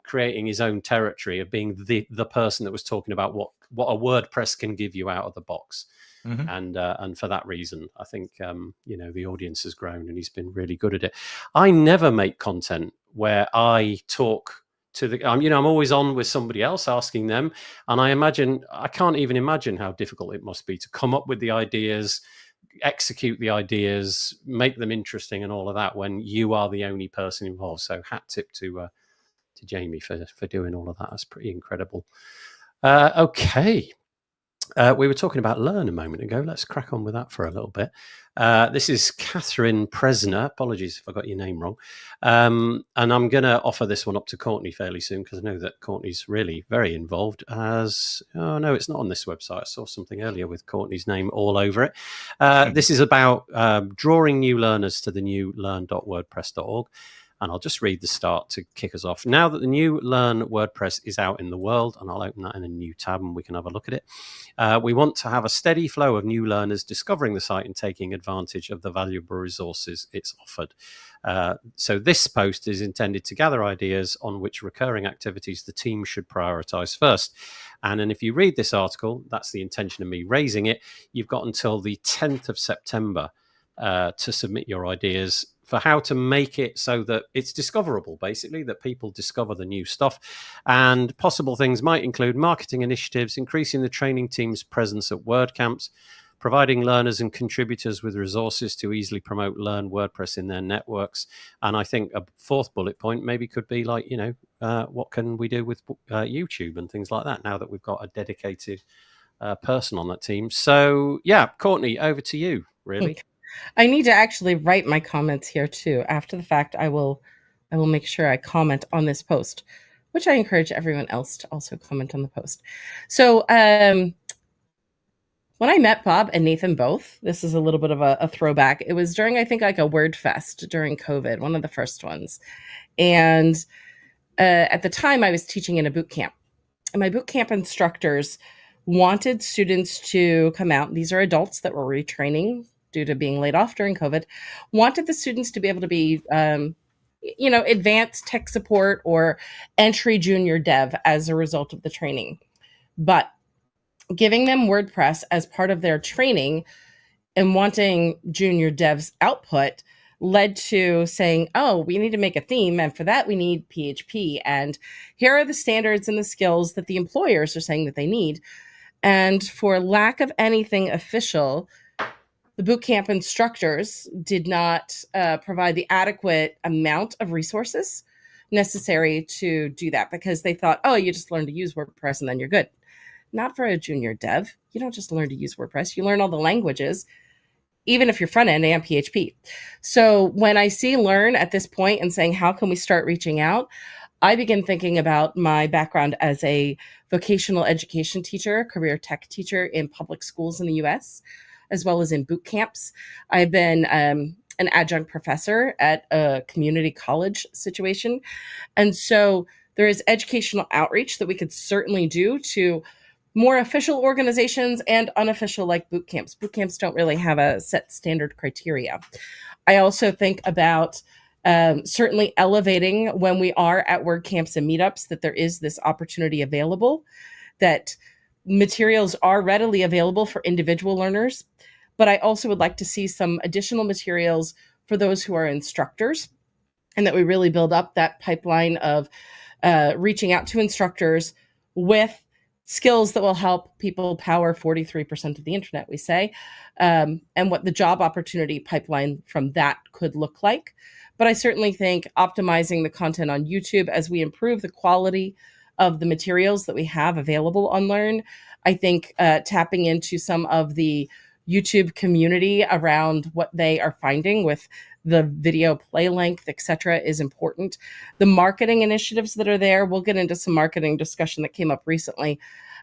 creating his own territory of being the person that was talking about what a WordPress can give you out of the box. And for that reason, I think, the audience has grown and he's been really good at it. I never make content where I talk to the, I'm always on with somebody else asking them. And I can't even imagine how difficult it must be to come up with the ideas, execute the ideas, make them interesting and all of that when you are the only person involved. So hat tip to Jamie for doing all of that. That's pretty incredible. Okay. We were talking about Learn a moment ago. Let's crack on with that for a little bit. This is Catherine Presner. Apologies if I got your name wrong. And I'm going to offer this one up to Courtney fairly soon, because I know that Courtney's really very involved. Oh, no, it's not on this website. I saw something earlier with Courtney's name all over it. This is about drawing new learners to the new learn.wordpress.org. And I'll just read the start to kick us off. Now that the new Learn WordPress is out in the world, and I'll open that in a new tab and we can have a look at it, we want to have a steady flow of new learners discovering the site and taking advantage of the valuable resources it's offered. So this post is intended to gather ideas on which recurring activities the team should prioritize first. And then if you read this article, that's the intention of me raising it, you've got until the 10th of September to submit your ideas for how to make it so that it's discoverable, basically, that people discover the new stuff. And possible things might include marketing initiatives, increasing the training team's presence at WordCamps, providing learners and contributors with resources to easily promote Learn WordPress in their networks. And I think a fourth bullet point maybe could be like, what can we do with YouTube and things like that now that we've got a dedicated person on that team. So, yeah, Courtney, over to you, really. I need to actually write my comments here, too. After the fact, I will make sure I comment on this post, which I encourage everyone else to also comment on the post. So, when I met Bob and Nathan both, this is a little bit of a throwback. It was during, I think, like a WordFest during COVID, one of the first ones. And at the time, I was teaching in a boot camp. And my boot camp instructors wanted students to come out. These are adults that were retraining due to being laid off during COVID. Wanted the students to be able to be, advanced tech support or entry junior dev as a result of the training. But giving them WordPress as part of their training and wanting junior devs output led to saying, oh, we need to make a theme. And for that, we need PHP. And here are the standards and the skills that the employers are saying that they need. And for lack of anything official, the bootcamp instructors did not provide the adequate amount of resources necessary to do that, because they thought, oh, you just learn to use WordPress and then you're good. Not for a junior dev. You don't just learn to use WordPress. You learn all the languages, even if you're front end and PHP. So when I see Learn at this point and saying, how can we start reaching out? I begin thinking about my background as a vocational education teacher, career tech teacher in public schools in the US, as well as in boot camps. I've been an adjunct professor at a community college situation. And so there is educational outreach that we could certainly do to more official organizations and unofficial, like boot camps. Boot camps don't really have a set standard criteria. I also think about certainly elevating when we are at WordCamps and meetups, that there is this opportunity available, that materials are readily available for individual learners. But I also would like to see some additional materials for those who are instructors, and that we really build up that pipeline of reaching out to instructors with skills that will help people power 43% of the internet, we say, and what the job opportunity pipeline from that could look like. But I certainly think optimizing the content on YouTube as we improve the quality of the materials that we have available on Learn. I think tapping into some of the YouTube community around what they are finding with the video play length, etc., is important. The marketing initiatives that are there, we'll get into some marketing discussion that came up recently.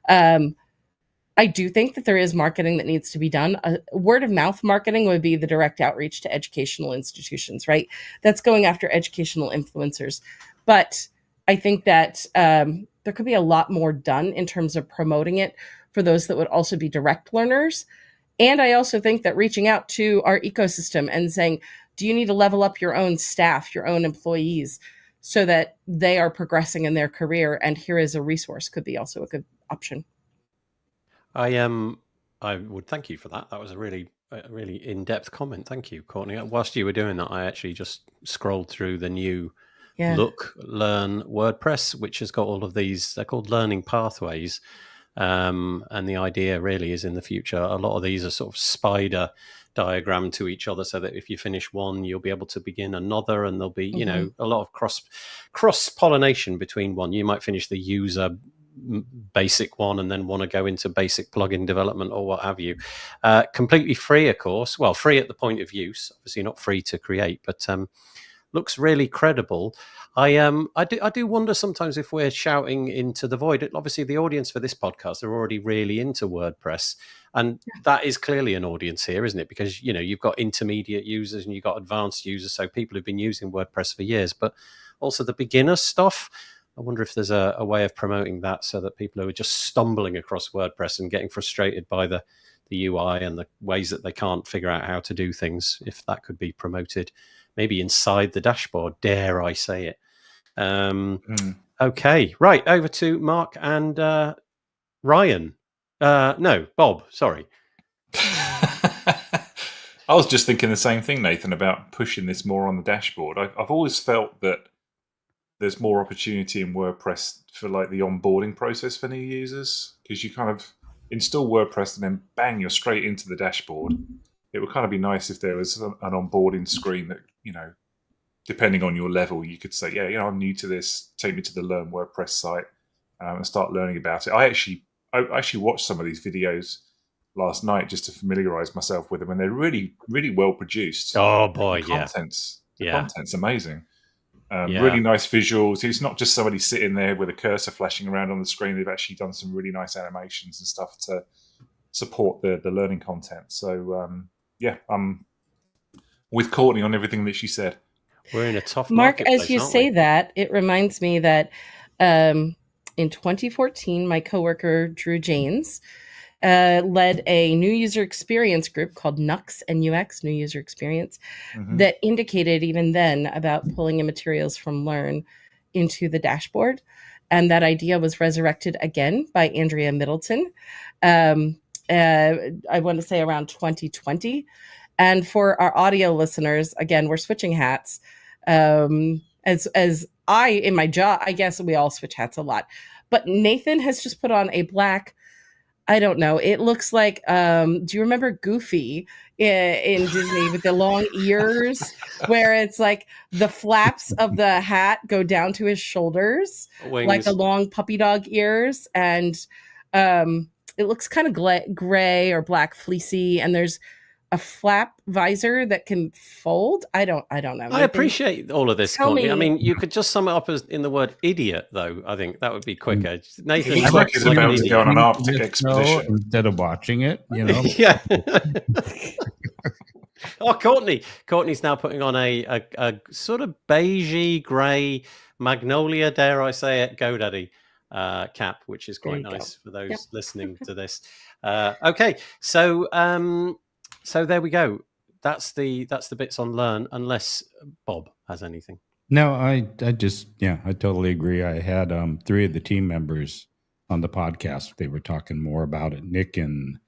I do think that there is marketing that needs to be done. Word of mouth marketing would be the direct outreach to educational institutions, right? That's going after educational influencers. But I think that there could be a lot more done in terms of promoting it for those that would also be direct learners. And I also think that reaching out to our ecosystem and saying, do you need to level up your own staff, your own employees, so that they are progressing in their career? And here is a resource, could be also a good option. I would thank you for that. That was a really in-depth comment. Thank you, Courtney. Whilst you were doing that, I actually just scrolled through the new Learn WordPress, which has got all of these. They're called learning pathways. And the idea really is, in the future, a lot of these are sort of spider diagram to each other, so that if you finish one, you'll be able to begin another, and there'll be, a lot of cross pollination between one. You might finish the user basic one and then want to go into basic plugin development or what have you. Completely free, of course. Well, free at the point of use, obviously not free to create, but looks really credible. I do wonder sometimes if we're shouting into the void. Obviously, the audience for this podcast are already really into WordPress, and that is clearly an audience here, isn't it? Because you've got intermediate users and you've got advanced users, so people who've been using WordPress for years, but also the beginner stuff. I wonder if there's a way of promoting that so that people who are just stumbling across WordPress and getting frustrated by the UI and the ways that they can't figure out how to do things, if that could be promoted, maybe inside the dashboard, dare I say it. Okay, right, over to Mark and Ryan. No, Bob, sorry. I was just thinking the same thing, Nathan, about pushing this more on the dashboard. I've always felt that there's more opportunity in WordPress for like the onboarding process for new users, because you kind of install WordPress and then bang, you're straight into the dashboard. It would kind of be nice if there was an onboarding screen that, depending on your level, you could say, yeah, I'm new to this, take me to the Learn WordPress site and start learning about it. I actually watched some of these videos last night just to familiarize myself with them, and they're really, really well produced. Oh boy, the content's amazing. Really nice visuals. It's not just somebody sitting there with a cursor flashing around on the screen. They've actually done some really nice animations and stuff to support the learning content. So I'm with Courtney on everything that she said. We're in a tough Mark, marketplace, as you say that, it reminds me that in 2014, my coworker Drew Janes led a new user experience group called NUX and UX, New User Experience, that indicated even then about pulling in materials from Learn into the dashboard. And that idea was resurrected again by Andrea Middleton. I want to say around 2020. And for our audio listeners, again, we're switching hats. As I, in my job, I guess we all switch hats a lot. But Nathan has just put on a black, I don't know, it looks like, do you remember Goofy in Disney with the long ears, where it's like the flaps of the hat go down to his shoulders, Wings. like the long puppy dog ears, and it looks kind of gray or black fleecy, and there's a flap visor that can fold. I don't know. I appreciate all of this, Courtney. I mean, you could just sum it up as in the word idiot, though. I think that would be quicker. Nathan looks like he's about to go on an Arctic expedition instead of watching it. Yeah. Oh, Courtney's now putting on a sort of beigey grey magnolia, dare I say it, GoDaddy cap, which is quite nice for those listening to this. Okay, so there we go. That's the bits on Learn, unless Bob has anything. No, I totally agree. I had 3 of the team members on the podcast. They were talking more about it. Nick and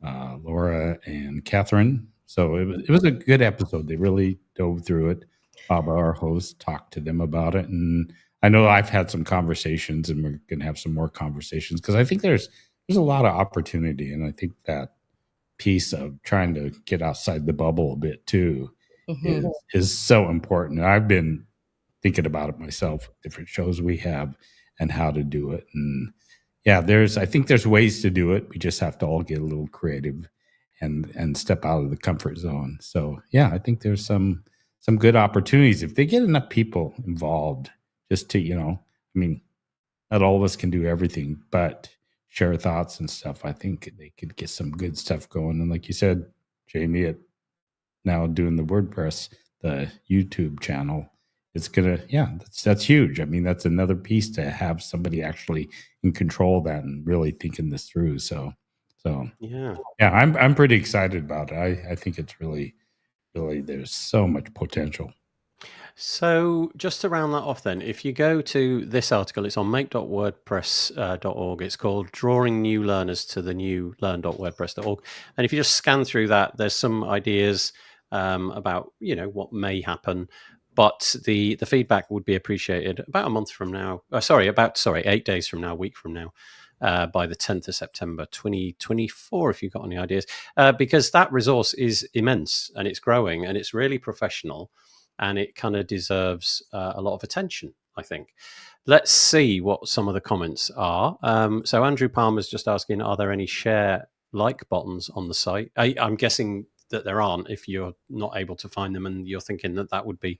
Laura and Catherine. So it was a good episode. They really dove through it. Bob, our host, talked to them about it. And I know I've had some conversations, and we're going to have some more conversations, because I think there's a lot of opportunity. And I think that piece of trying to get outside the bubble a bit too is so important. And I've been thinking about it myself, different shows we have and how to do it. And I think there's ways to do it. We just have to all get a little creative and step out of the comfort zone. So I think there's some good opportunities if they get enough people involved, just to, not all of us can do everything, but share thoughts and stuff. I think they could get some good stuff going. And like you said, Jamie, now doing the WordPress, the YouTube channel, it's gonna, that's huge. That's another piece to have somebody actually in control of that and really thinking this through. So I'm pretty excited about it. I think it's really, really, there's so much potential. So just to round that off then, if you go to this article, it's on make.wordpress.org. It's called Drawing New Learners to the New Learn.wordpress.org. And if you just scan through that, there's some ideas about, what may happen. But the feedback would be appreciated about a month from now. 8 days from now, a week from now, by the 10th of September, 2024, if you've got any ideas. Because that resource is immense, and it's growing, and it's really professional. And it kind of deserves a lot of attention, I think. Let's see what some of the comments are. So Andrew Palmer's just asking, are there any share like buttons on the site? I'm guessing that there aren't if you're not able to find them and you're thinking that would be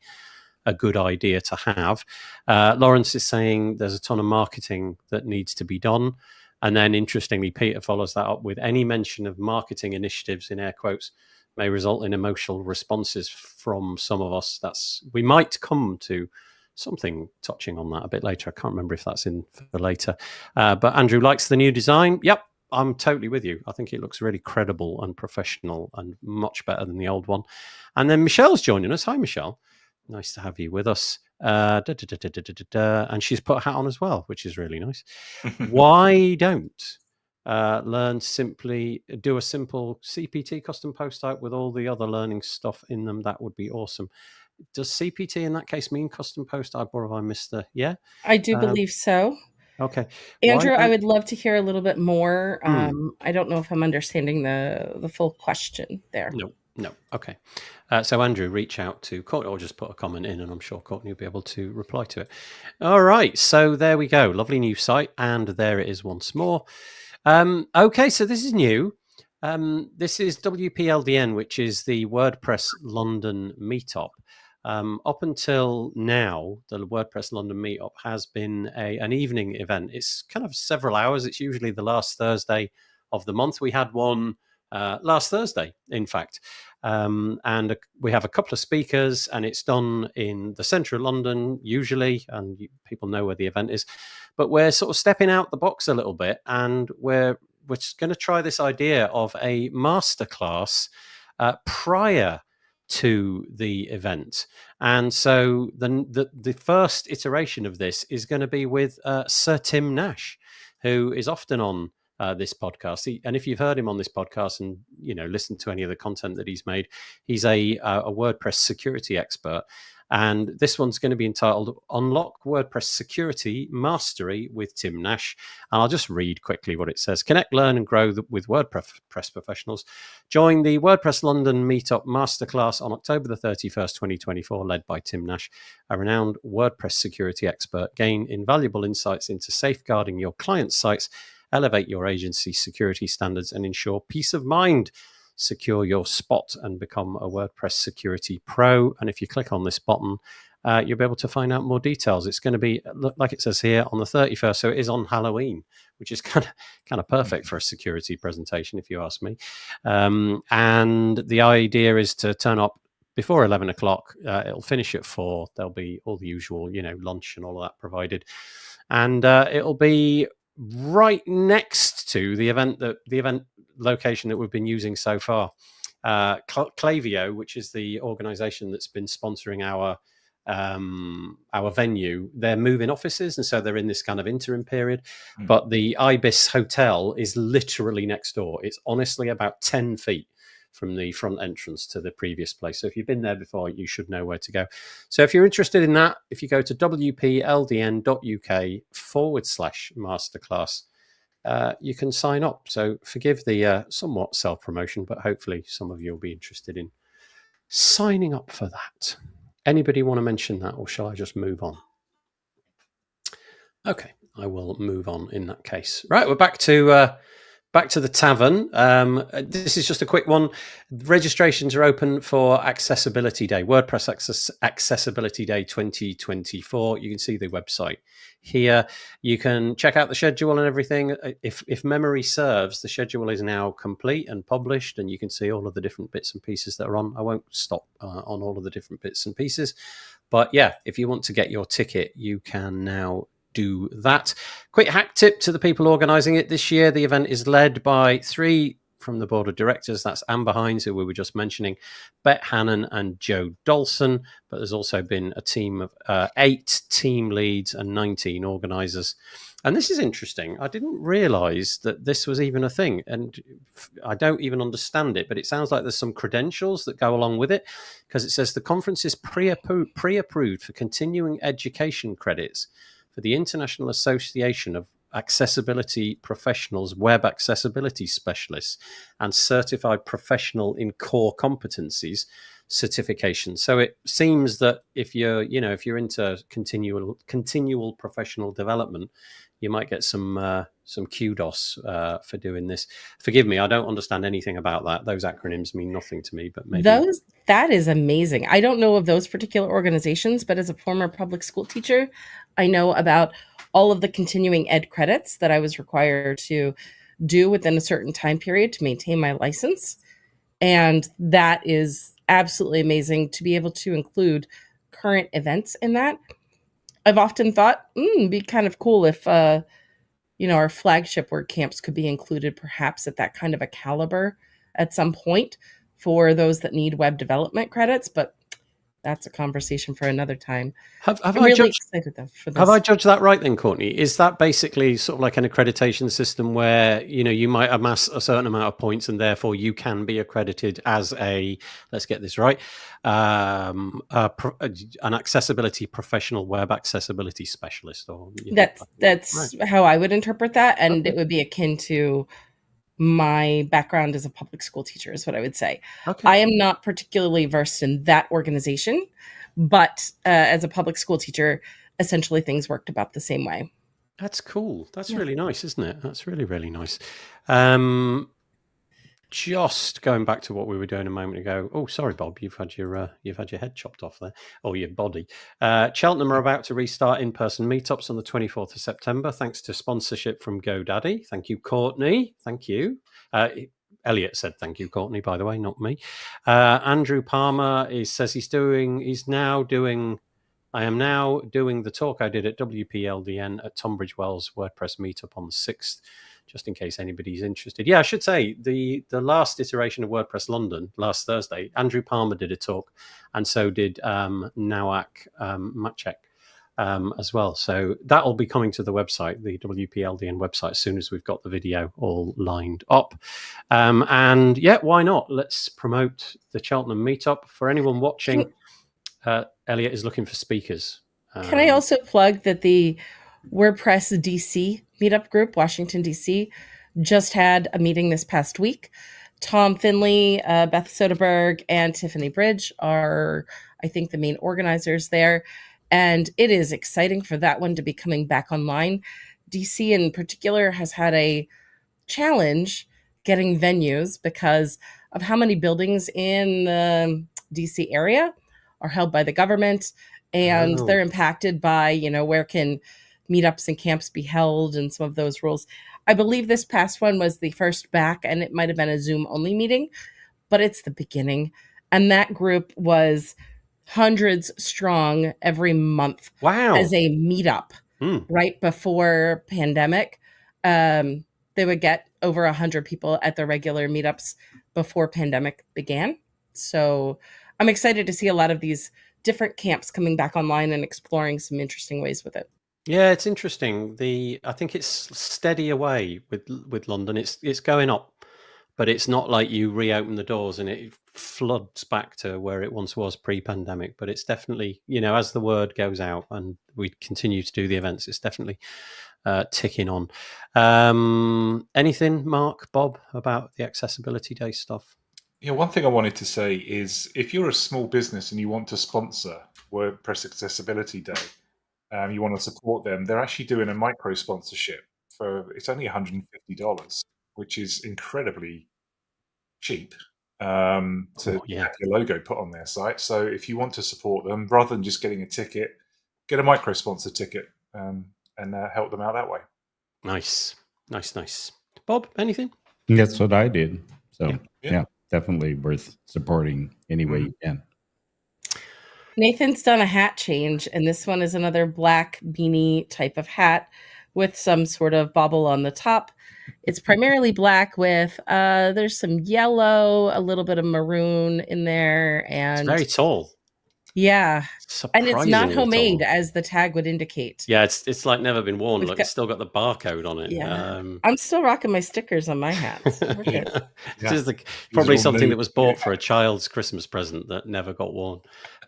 a good idea to have. Lawrence is saying there's a ton of marketing that needs to be done. And then interestingly, Peter follows that up with any mention of marketing initiatives in air quotes may result in emotional responses from some of us. We might come to something touching on that a bit later. I can't remember if that's in for later. But Andrew likes the new design. Yep, I'm totally with you. I think it looks really credible and professional and much better than the old one. And then Michelle's joining us. Hi, Michelle. Nice to have you with us. And she's put a hat on as well, which is really nice. Why don't learn simply, do a simple CPT custom post type with all the other learning stuff in them. That would be awesome. Does CPT in that case mean custom post type, or have I missed the? Yeah, I do believe so. Okay, Andrew, I would love to hear a little bit more. Hmm. I don't know if I'm understanding the full question there. No. Okay. So Andrew, reach out to Courtney, or just put a comment in, and I'm sure Courtney will be able to reply to it. All right. So there we go. Lovely new site, and there it is once more. Okay. So this is new. This is WPLDN, which is the WordPress London meetup. Up until now, the WordPress London meetup has been an evening event. It's kind of several hours. It's usually the last Thursday of the month. We had one last Thursday, in fact. And we have a couple of speakers, and it's done in the centre of London, usually, and people know where the event is. But we're sort of stepping out the box a little bit, and we're going to try this idea of a masterclass prior to the event. And so the first iteration of this is going to be with Sir Tim Nash, who is often on this podcast. And if you've heard him on this podcast and listened to any of the content that he's made, he's a WordPress security expert. And this one's going to be entitled Unlock WordPress Security Mastery with Tim Nash. And I'll just read quickly what it says. Connect, learn, and grow with WordPress professionals. Join the WordPress London Meetup Masterclass on October the 31st, 2024, led by Tim Nash, a renowned WordPress security expert. Gain invaluable insights into safeguarding your clients' sites, elevate your agency's security standards, and ensure peace of mind. Secure your spot and become a WordPress security pro. And if you click on this button, you'll be able to find out more details. It's going to be, like it says here, on the 31st. So it is on Halloween, which is kind of perfect for a security presentation, if you ask me. And the idea is to turn up before 11 o'clock. It'll finish at 4. There'll be all the usual, lunch and all of that provided. And it'll be right next to the event location that we've been using so far. Klaviyo, which is the organization that's been sponsoring our venue, they're moving offices, and so they're in this kind of interim period. But the Ibis Hotel is literally next door. It's honestly about 10 feet from the front entrance to the previous place. So if you've been there before, you should know where to go. So if you're interested in that, if you go to wpldn.uk/masterclass, you can sign up. So forgive the somewhat self-promotion, but hopefully some of you will be interested in signing up for that. Anybody want to mention that, or shall I just move on? Okay, I will move on in that case. Right, we're back to the tavern. This is just a quick one. Registrations are open for Accessibility Day, WordPress Accessibility Day 2024. You can see the website here. You can check out the schedule and everything. If memory serves, the schedule is now complete and published, and you can see all of the different bits and pieces that are on. I won't stop on all of the different bits and pieces. But yeah, if you want to get your ticket, you can now do that. Quick hack tip to the people organising it this year. The event is led by 3 from the board of directors. That's Amber Hines, who we were just mentioning, Bet Hannon and Joe Dolson. But there's also been a team of 8 team leads and 19 organisers. And this is interesting. I didn't realise that this was even a thing. And I don't even understand it, but it sounds like there's some credentials that go along with it, because it says the conference is pre-approved for continuing education credits for the International Association of Accessibility Professionals, Web Accessibility Specialists, and Certified Professional in Core Competencies certification. So it seems that if you're into continual professional development, you might get some kudos for doing this. Forgive me, I don't understand anything about that. Those acronyms mean nothing to me, but maybe that is amazing. I don't know of those particular organizations, but as a former public school teacher, I know about all of the continuing ed credits that I was required to do within a certain time period to maintain my license. And that is absolutely amazing to be able to include current events in that. I've often thought, it'd be kind of cool if, our flagship WordCamps could be included perhaps at that kind of a caliber at some point for those that need web development credits. But that's a conversation for another time. Have I'm I really judged? excited though for this. Have I judged that right then, Courtney? Is that basically sort of like an accreditation system where, you might amass a certain amount of points and therefore you can be accredited as let's get this right, an accessibility professional, web accessibility specialist? Or That's right. how I would interpret that. And Okay. it would be akin to my background as a public school teacher is what I would say. Okay. I am not particularly versed in that organization, but as a public school teacher, essentially things worked about the same way. That's cool. That's really nice, isn't it? That's really, really nice. Just going back to what we were doing a moment ago. Oh, sorry, Bob. You've had your head chopped off there, or your body. Cheltenham are about to restart in-person meetups on the 24th of September, thanks to sponsorship from GoDaddy. Thank you, Courtney. Thank you. Elliot said thank you, Courtney, by the way, not me. Andrew Palmer says I am now doing the talk I did at WPLDN at Tunbridge Wells WordPress meetup on the 6th, just in case anybody's interested. Yeah, I should say the last iteration of WordPress London last Thursday, Andrew Palmer did a talk, and so did Nawak Maciek as well. So that'll be coming to the website, the WPLDN website, as soon as we've got the video all lined up. And yeah, why not? Let's promote the Cheltenham meetup. For anyone watching, Elliot is looking for speakers. Can I also plug that the WordPress DC meetup group, Washington, DC, just had a meeting this past week. Tom Finley, Beth Soderberg, and Tiffany Bridge are, I think, the main organizers there. And it is exciting for that one to be coming back online. DC in particular has had a challenge getting venues because of how many buildings in the DC area are held by the government, and they're impacted by, where can meetups and camps be held and some of those rules. I believe this past one was the first back, and it might have been a Zoom only meeting, but it's the beginning. And that group was hundreds strong every month. Wow. As a meetup right before pandemic. They would get over 100 people at the regular meetups before pandemic began. So I'm excited to see a lot of these different camps coming back online and exploring some interesting ways with it. Yeah, it's interesting. I think it's steady away with London. It's going up, but it's not like you reopen the doors and it floods back to where it once was pre-pandemic. But it's definitely, as the word goes out and we continue to do the events, it's definitely ticking on. Anything, Mark, Bob, about the Accessibility Day stuff? Yeah, one thing I wanted to say is if you're a small business and you want to sponsor WordPress Accessibility Day, you want to support them, they're actually doing a micro sponsorship it's only $150, which is incredibly cheap to have your logo put on their site. So if you want to support them, rather than just getting a ticket, get a micro sponsor ticket and help them out that way. Nice. Bob, anything? That's what I did. So yeah, definitely worth supporting any way you can. Nathan's done a hat change, and this one is another black beanie type of hat with some sort of bobble on the top. It's primarily black with there's some yellow, a little bit of maroon in there, and it's very tall. Yeah, and it's not homemade, as the tag would indicate. Yeah, it's like never been worn. Look, it's still got the barcode on it. Yeah, I'm still rocking my stickers on my hats. This is probably something that was bought for a child's Christmas present that never got worn.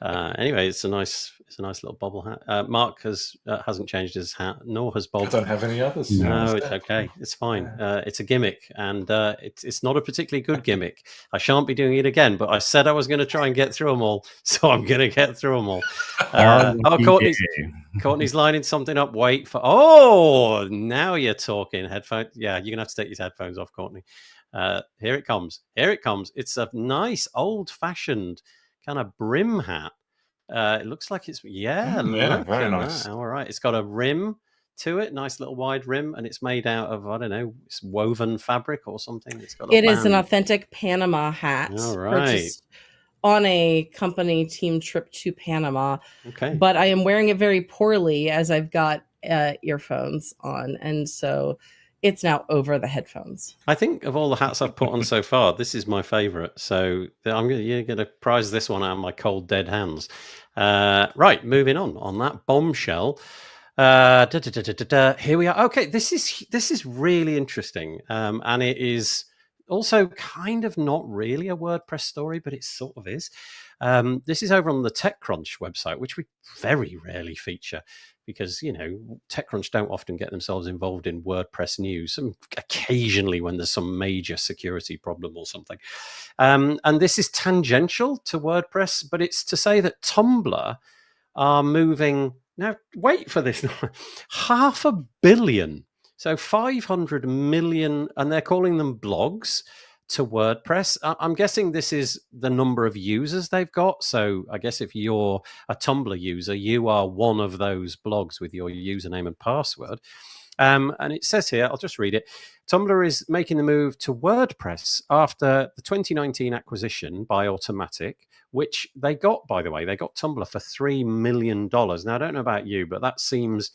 Anyway, it's a nice little bobble hat. Mark hasn't changed his hat, nor has Bob. I don't have any others. No, it's okay. It's fine. It's a gimmick, and it's not a particularly good gimmick. I shan't be doing it again, but I said I was going to try and get through them all, so I'm going to get through them all. Courtney's lining something up. Wait for. Oh, now you're talking. Headphones. Yeah, you're going to have to take your headphones off, Courtney. Here it comes. It's a nice old-fashioned kind of brim hat. It looks like it's very nice. All right, it's got a rim to it, nice little wide rim, and it's made out of, I don't know, it's woven fabric or something. It is an authentic Panama hat. All right. On a company team trip to Panama. Okay. But I am wearing it very poorly as I've got earphones on, and so it's now over the headphones. I think of all the hats I've put on so far, this is my favorite. So you're going to prize this one out of my cold, dead hands. Right, moving on that bombshell. Here we are. Okay, this is really interesting, and it is also kind of not really a WordPress story, but it sort of is. This is over on the TechCrunch website, which we very rarely feature because, TechCrunch don't often get themselves involved in WordPress news, and occasionally when there's some major security problem or something. And this is tangential to WordPress, but it's to say that Tumblr are moving... Now, wait for this. $500 million. So 500 million, and they're calling them blogs, to WordPress. I'm guessing this is the number of users they've got. So I guess if you're a Tumblr user, you are one of those blogs with your username and password. And it says here, I'll just read it. Tumblr is making the move to WordPress after the 2019 acquisition by Automatic, which they got, by the way. They got Tumblr for $3 million. Now, I don't know about you, but that seems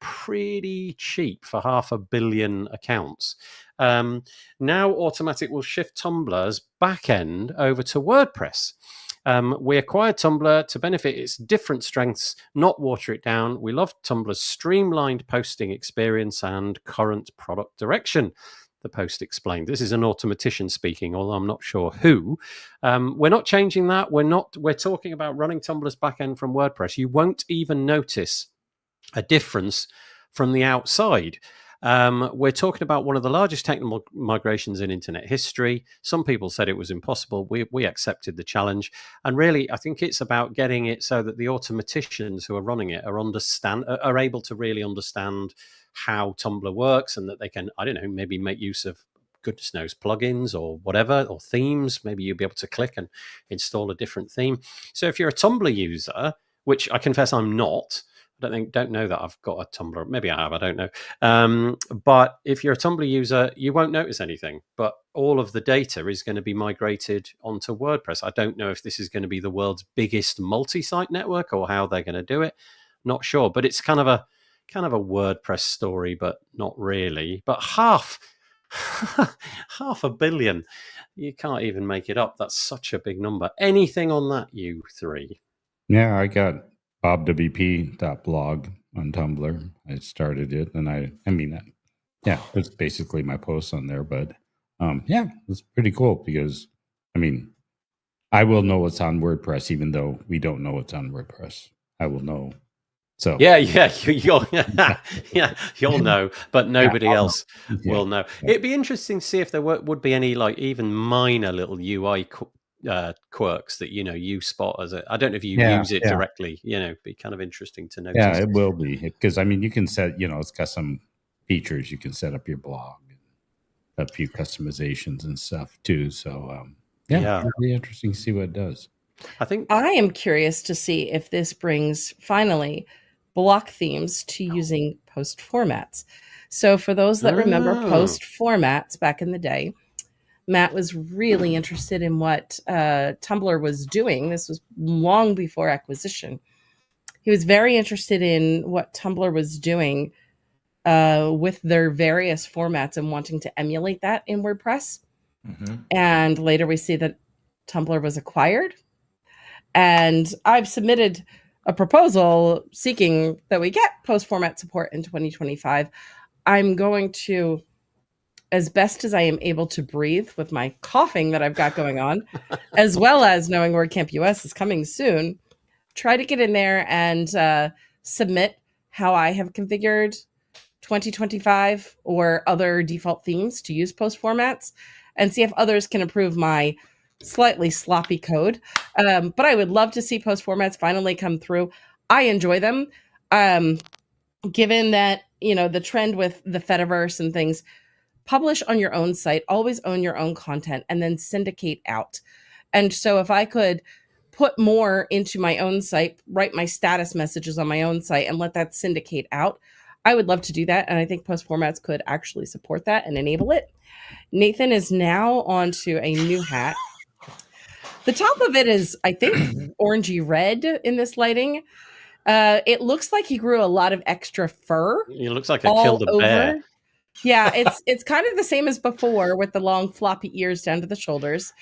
pretty cheap for 500 million accounts. Now Automatic will shift Tumblr's back end over to WordPress. We acquired Tumblr to benefit its different strengths, not water it down. We love Tumblr's streamlined posting experience and current product direction, the post explained. This is an automatician speaking, although I'm not sure who. We're not changing that. We're talking about running Tumblr's backend from WordPress. You won't even notice a difference from the outside. We're talking about one of the largest technical migrations in internet history. Some people said it was impossible. We accepted the challenge. And really, I think it's about getting it so that the automaticians who are running it are able to really understand how Tumblr works, and that they can, I don't know, maybe make use of, goodness knows, plugins or whatever, or themes. Maybe you'll be able to click and install a different theme. So if you're a Tumblr user, which I confess I'm not, don't know that I've got a Tumblr. Maybe I have, I don't know. But if you're a Tumblr user, you won't notice anything. But all of the data is going to be migrated onto WordPress. I don't know if this is going to be the world's biggest multi-site network or how they're going to do it. Not sure. But it's kind of a WordPress story, but not really. But $500 million. You can't even make it up. That's such a big number. Anything on that, you three? Yeah, I got bobwp.blog on Tumblr. I started it, and it's basically my posts on there. But it's pretty cool because, I will know what's on WordPress, even though we don't know what's on WordPress. I will know. So you'll know, but nobody else will know. It'd be interesting to see if there would be any even minor little UI quirks that you spot as I don't know if you use it directly. It'd be kind of interesting to notice. Yeah, it will be, because you can set, it's got some features. You can set up your blog, a few customizations and stuff too. So it'll be interesting to see what it does. I am curious to see if this brings finally block themes to using post formats. So for those that remember post formats back in the day, Matt was really interested in what Tumblr was doing. This was long before acquisition. He was very interested in what Tumblr was doing with their various formats and wanting to emulate that in WordPress. Mm-hmm. And later we see that Tumblr was acquired. And I've submitted a proposal seeking that we get post format support in 2025. I'm going to, as best as I am able to breathe with my coughing that I've got going on, as well as knowing WordCamp US is coming soon, try to get in there and submit how I have configured 2025 or other default themes to use post formats, and see if others can approve my slightly sloppy code. But I would love to see post formats finally come through. I enjoy them. Given that, the trend with the Fediverse and things, publish on your own site, always own your own content, and then syndicate out. And so if I could put more into my own site, write my status messages on my own site and let that syndicate out, I would love to do that. And I think post formats could actually support that and enable it. Nathan is now on to a new hat. The top of it is, I think, orangey red in this lighting. It looks like he grew a lot of extra fur. It looks like I killed a bear. Yeah, it's kind of the same as before with the long floppy ears down to the shoulders.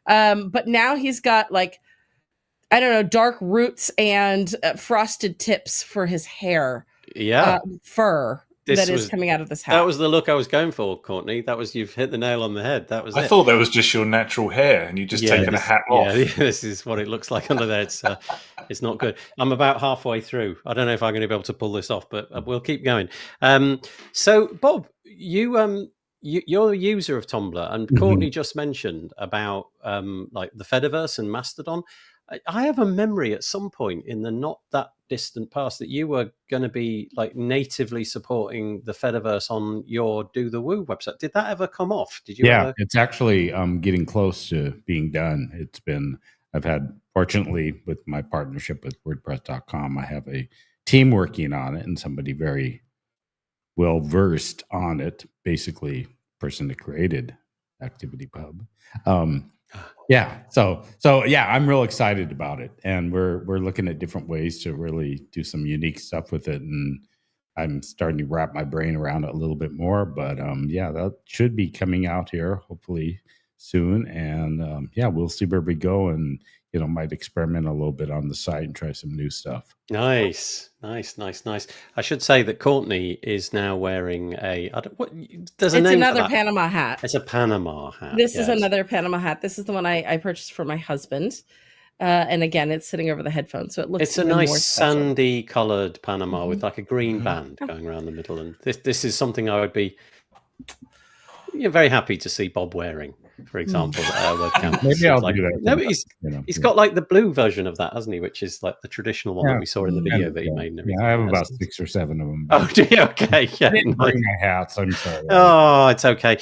But now he's got like, I don't know, dark roots and frosted tips for his hair. Yeah. Fur that is coming out of this hat. That was the look I was going for, Courtney. You've hit the nail on the head. That was it. I thought that was just your natural hair and you just taken a hat off. Yeah, this is what it looks like under there. It's not good. I'm about halfway through. I don't know if I'm going to be able to pull this off, but we'll keep going. So, Bob, you're a user of Tumblr, and Courtney just mentioned about like the Fediverse and Mastodon. I have a memory at some point in the not that distant past that you were going to be like natively supporting the Fediverse on your Do the Woo website. Did that ever come off? Did you? Yeah, it's actually getting close to being done. I've had, fortunately, with my partnership with WordPress.com, I have a team working on it and somebody very well versed on it. Basically, person that created ActivityPub. Yeah. So yeah, I'm real excited about it, and we're looking at different ways to really do some unique stuff with it, and I'm starting to wrap my brain around it a little bit more. But yeah, that should be coming out here hopefully soon, and yeah, we'll see where we go, and might experiment a little bit on the site and try some new stuff. Nice. I should say that Courtney is now wearing there's a name. It's another Panama hat. It's a Panama hat. This is another Panama hat. This is the one I purchased for my husband. And again, it's sitting over the headphones, so it looks. It's a nice sandy coloured Panama with like a green band going around the middle, and this is something I would be very happy to see Bob wearing. For example, webcam. Maybe I'll do that. No, but he's got like the blue version of that, hasn't he? Which is like the traditional one that we saw in the video that he made. I have about 6 or 7 of them. Oh, do you? Okay. Yeah. I didn't bring my hats. I'm sorry. Oh, it's okay.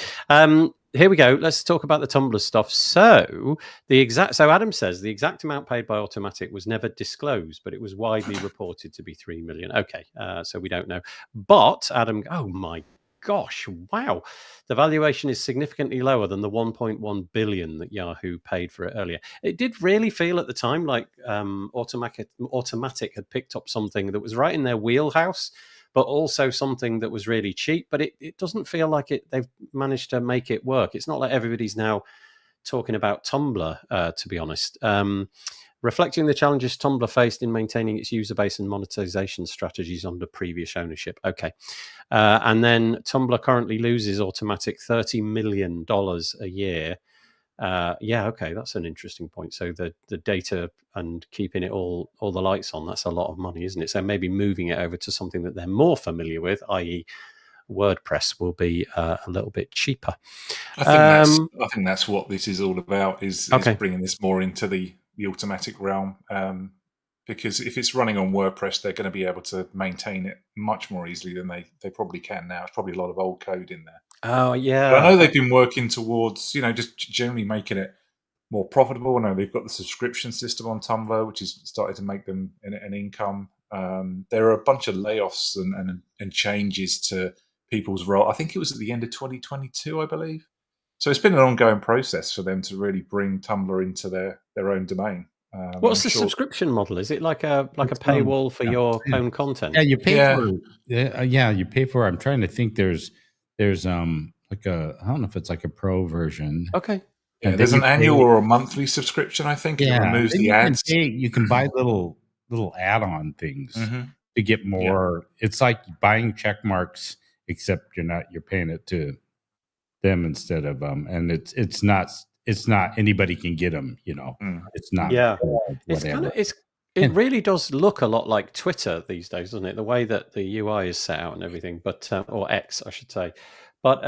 Here we go. Let's talk about the Tumblr stuff. So Adam says the exact amount paid by Automatic was never disclosed, but it was widely reported to be 3 million. Okay, so we don't know. But Adam, oh my gosh, wow. The valuation is significantly lower than the 1.1 billion that Yahoo paid for it earlier. It did really feel at the time like Automatic had picked up something that was right in their wheelhouse, but also something that was really cheap. But it doesn't feel like they've managed to make it work. It's not like everybody's now talking about Tumblr, to be honest. Reflecting the challenges Tumblr faced in maintaining its user base and monetization strategies under previous ownership. Okay. And then Tumblr currently loses Automatic $30 million a year. Yeah, okay, that's an interesting point. So the data and keeping it all the lights on, that's a lot of money, isn't it? So maybe moving it over to something that they're more familiar with, i.e. WordPress, will be a little bit cheaper. I think that's what this is all about, is bringing this more into the Automatic realm, because if it's running on WordPress, they're going to be able to maintain it much more easily than they probably can now. It's probably a lot of old code in there. Oh, yeah. But I know they've been working towards, just generally making it more profitable. I know they've got the subscription system on Tumblr, which has started to make them an income. There are a bunch of layoffs and changes to people's role. I think it was at the end of 2022, I believe. So it's been an ongoing process for them to really bring Tumblr into their own domain. What's the subscription model? Is it like a paywall for your own content? Yeah, you pay for. You pay for. I'm trying to think. There's like I don't know if it's like a pro version. Okay. Yeah, there's an annual or a monthly subscription, I think. Yeah, it removes the ads. You can buy little add-on things to get more. Yeah. It's like buying check marks, except you're paying it to them instead of and it's not anybody can get them. It's not. Yeah, it really does look a lot like Twitter these days, doesn't it? The way that the UI is set out and everything, but or X, I should say. But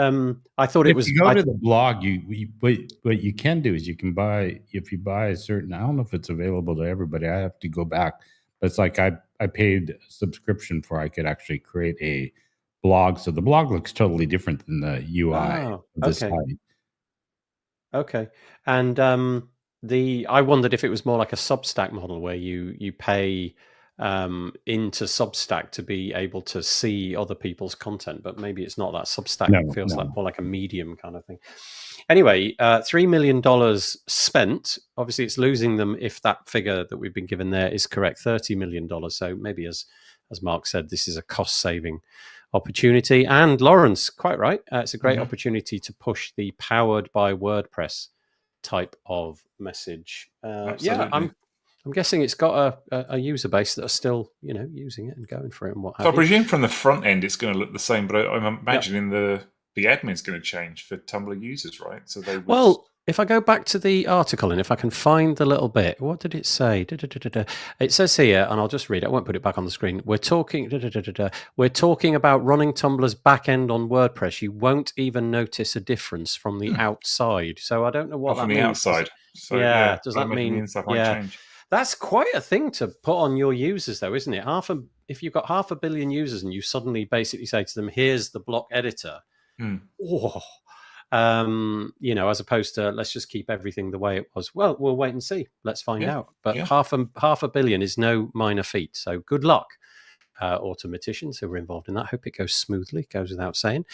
I thought it was. If you go to the blog, what you can do is you can buy, if you buy a certain. I don't know if it's available to everybody. I have to go back, but it's like I paid a subscription for. I could actually create a blog, so the blog looks totally different than the UI of the site. Okay, and I wondered if it was more like a Substack model where you pay into Substack to be able to see other people's content, but maybe it's not that. Substack feels like more like a Medium kind of thing. Anyway, $3 million spent. Obviously, it's losing them if that figure that we've been given there is correct, $30 million. So maybe, as Mark said, this is a cost saving opportunity. And Lawrence, quite right. It's a great opportunity to push the powered by WordPress type of message. Yeah, I'm guessing it's got a user base that are still, using it and going for it and what have you. So I presume from the front end it's going to look the same, but I'm imagining the admin's going to change for Tumblr users, right? So they would... Well, if I go back to the article and if I can find the little bit, what did it say? It says here, and I'll just read it. I won't put it back on the screen. We're talking about running Tumblr's back end on WordPress. You won't even notice a difference from the outside. So I don't know what that means. From the outside. So, does that mean? The inside might change. That's quite a thing to put on your users, though, isn't it? If you've got 500 million users and you suddenly basically say to them, "Here's the block editor," as opposed to let's just keep everything the way it was. Well, we'll wait and see. Let's find out. But half a billion is no minor feat. So good luck, automaticians who were involved in that. Hope it goes smoothly. Goes without saying.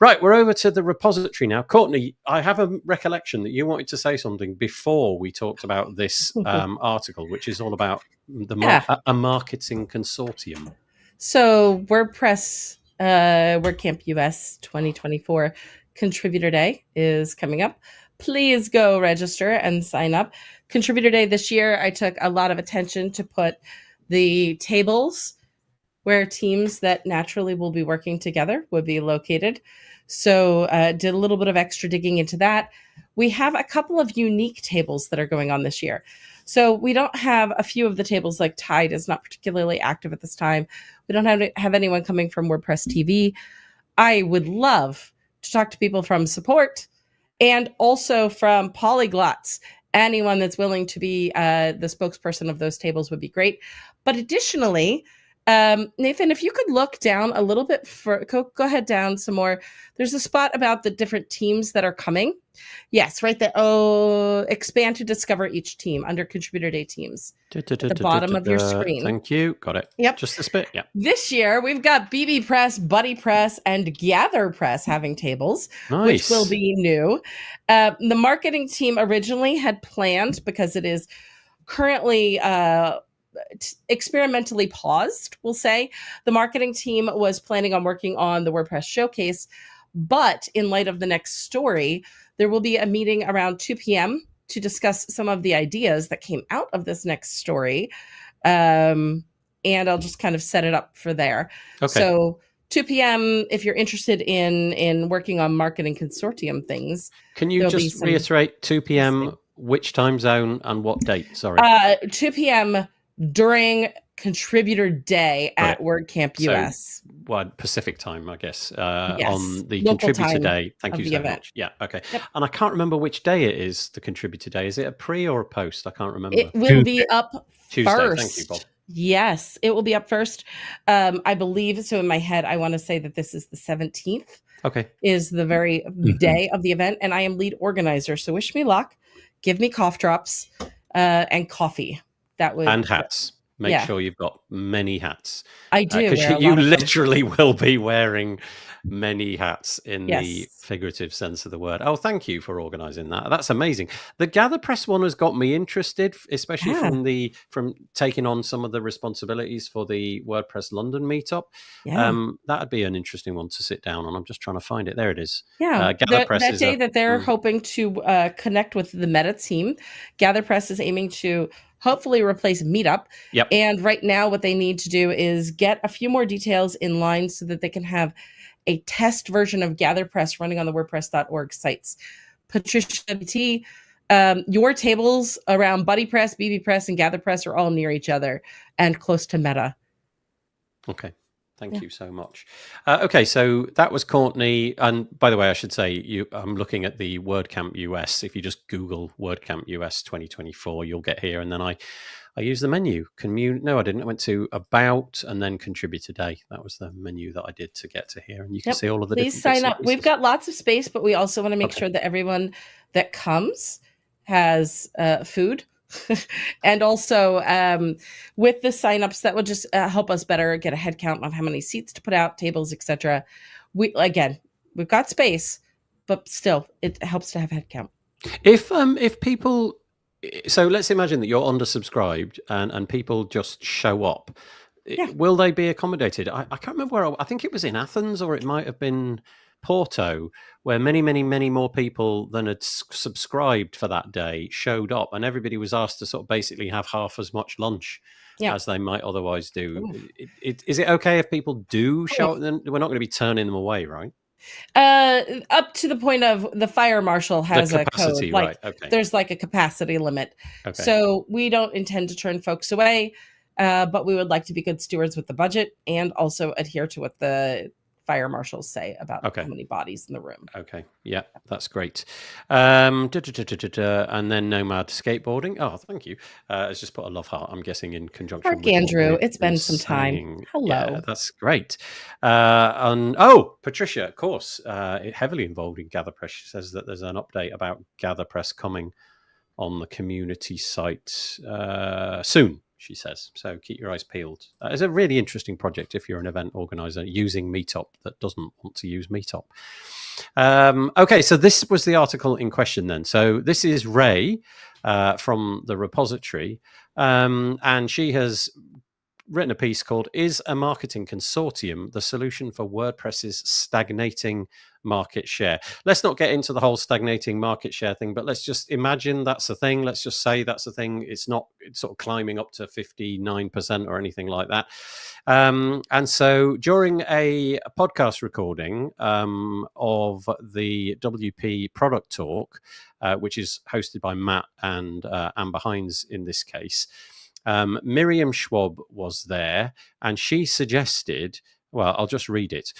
Right, we're over to the repository now. Courtney, I have a recollection that you wanted to say something before we talked about this article, which is all about a marketing consortium. So WordPress WordCamp US 2024 Contributor Day is coming up. Please go register and sign up. Contributor Day this year, I took a lot of attention to put the tables where teams that naturally will be working together would be located. So did a little bit of extra digging into that. We have a couple of unique tables that are going on this year. So we don't have a few of the tables, like Tide is not particularly active at this time. We don't have anyone coming from WordPress TV. I would love to talk to people from support and also from polyglots. Anyone that's willing to be the spokesperson of those tables would be great. But additionally, Nathan, if you could look down a little bit, go ahead down some more. There's a spot about the different teams that are coming. Yes, right there. Oh, expand to discover each team under Contributor Day teams at the bottom of your screen. Thank you. Got it. Yep. Just this bit. Yeah. This year, we've got BB Press, Buddy Press, and Gather Press having tables, which will be new. The marketing team originally had planned, because it is currently experimentally paused, we'll say. The marketing team was planning on working on the WordPress showcase, but in light of the next story, there will be a meeting around 2 p.m. to discuss some of the ideas that came out of this next story. And I'll just kind of set it up for there. Okay. So 2 p.m. if you're interested in working on marketing consortium things. Can you just reiterate 2 p.m. which time zone and what date? Sorry. 2 p.m. during Contributor Day at WordCamp US. Pacific time, I guess, yes. On the Local Contributor Day. Thank you so much. Yeah, okay. Yep. And I can't remember which day it is, the Contributor Day. Is it a pre or a post? I can't remember. It will be up Tuesday. First. Thank you, Bob. Yes, it will be up first. I believe, so in my head, I want to say that this is the 17th. Okay. Is the very day of the event, and I am lead organizer. So wish me luck. Give me cough drops and coffee. And hats. Make sure you've got many hats. I do. Because you literally will be wearing many hats in the figurative sense of the word. Oh, thank you for organizing that. That's amazing. The Gather Press one has got me interested, especially from taking on some of the responsibilities for the WordPress London meetup. That'd be an interesting one to sit down on. I'm just trying to find it. There it is. Yeah. Gather Press that day that they're hoping to connect with the Meta team. Gather Press is aiming to hopefully replace Meetup. Yep. And right now what they need to do is get a few more details in line so that they can have a test version of GatherPress running on the WordPress.org sites. Patricia T, your tables around Buddy Press, BB Press, and GatherPress are all near each other and close to Meta. Okay. Thank you so much. Okay, so that was Courtney. And by the way, I should say, I'm looking at the WordCamp US. If you just Google WordCamp US 2024, you'll get here. And then I used the menu. No, I didn't. I went to About and then Contributor Day. That was the menu that I did to get to here. And you can see all of the Please sign up. We've got lots of space, but we also want to make sure that everyone that comes has food. And also with the signups, that will just help us better get a head count on how many seats to put out, tables, etc. We've got space, but still, it helps to have head count. If people, so let's imagine that you're undersubscribed and people just show up. will they be accommodated? I can't remember where. I think it was in Athens, or it might have been Porto, where many, many, many more people than had subscribed for that day showed up, and everybody was asked to sort of basically have half as much lunch as they might otherwise do. Is it okay if people do show up? Then we're not going to be turning them away, right? Up to the point of the fire marshal has a code. Right. Okay. There's like a capacity limit. Okay. So we don't intend to turn folks away, but we would like to be good stewards with the budget and also adhere to what the fire marshals say about how many bodies in the room. Okay. Yeah, that's great. And then Nomad Skateboarding. Oh, thank you. It's just put a love heart, I'm guessing, in conjunction Mark with Andrew. It's been some time. Hello. Yeah, that's great. Patricia, of course, heavily involved in GatherPress. She says that there's an update about GatherPress coming on the community site soon, she says. So keep your eyes peeled. It's a really interesting project if you're an event organizer using Meetup that doesn't want to use Meetup. Okay, so this was the article in question then. So this is Ray from the repository, and she has written a piece called "Is a Marketing Consortium the Solution for WordPress's Stagnating Market Share?" Let's not get into the whole stagnating market share thing, but let's just imagine that's a thing. Let's just say that's a thing. It's sort of climbing up to 59% or anything like that. And so during a podcast recording of the WP Product Talk, which is hosted by Matt and Amber Hines in this case, Miriam Schwab was there, and she suggested, well, I'll just read it.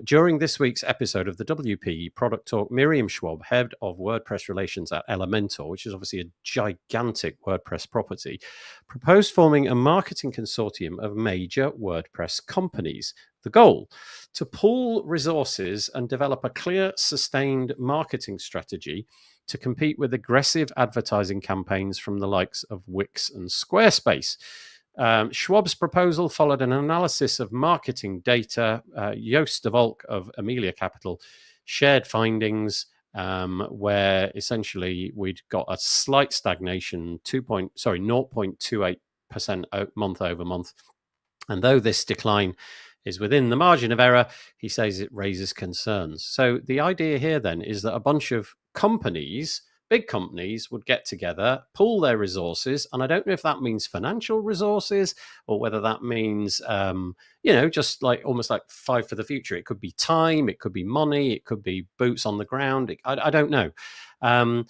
During this week's episode of the WP Product Talk, Miriam Schwab, head of WordPress relations at Elementor, which is obviously a gigantic WordPress property, proposed forming a marketing consortium of major WordPress companies. The goal, to pool resources and develop a clear, sustained marketing strategy to compete with aggressive advertising campaigns from the likes of Wix and Squarespace. Schwab's proposal followed an analysis of marketing data. Joost de Valk of Amelia Capital shared findings where essentially we'd got a slight stagnation, 0.28% month over month. And though this decline is within the margin of error, he says it raises concerns. So the idea here then is that a bunch of companies, big companies, would get together, pool their resources, and I don't know if that means financial resources or whether that means, just like almost like Five for the Future. It could be time, it could be money, it could be boots on the ground. I don't know. And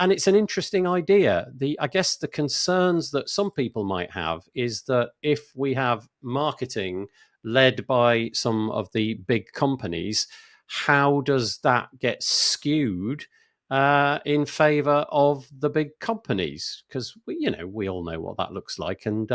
it's an interesting idea. I guess the concerns that some people might have is that if we have marketing led by some of the big companies, how does that get skewed in favor of the big companies? Because we all know what that looks like. And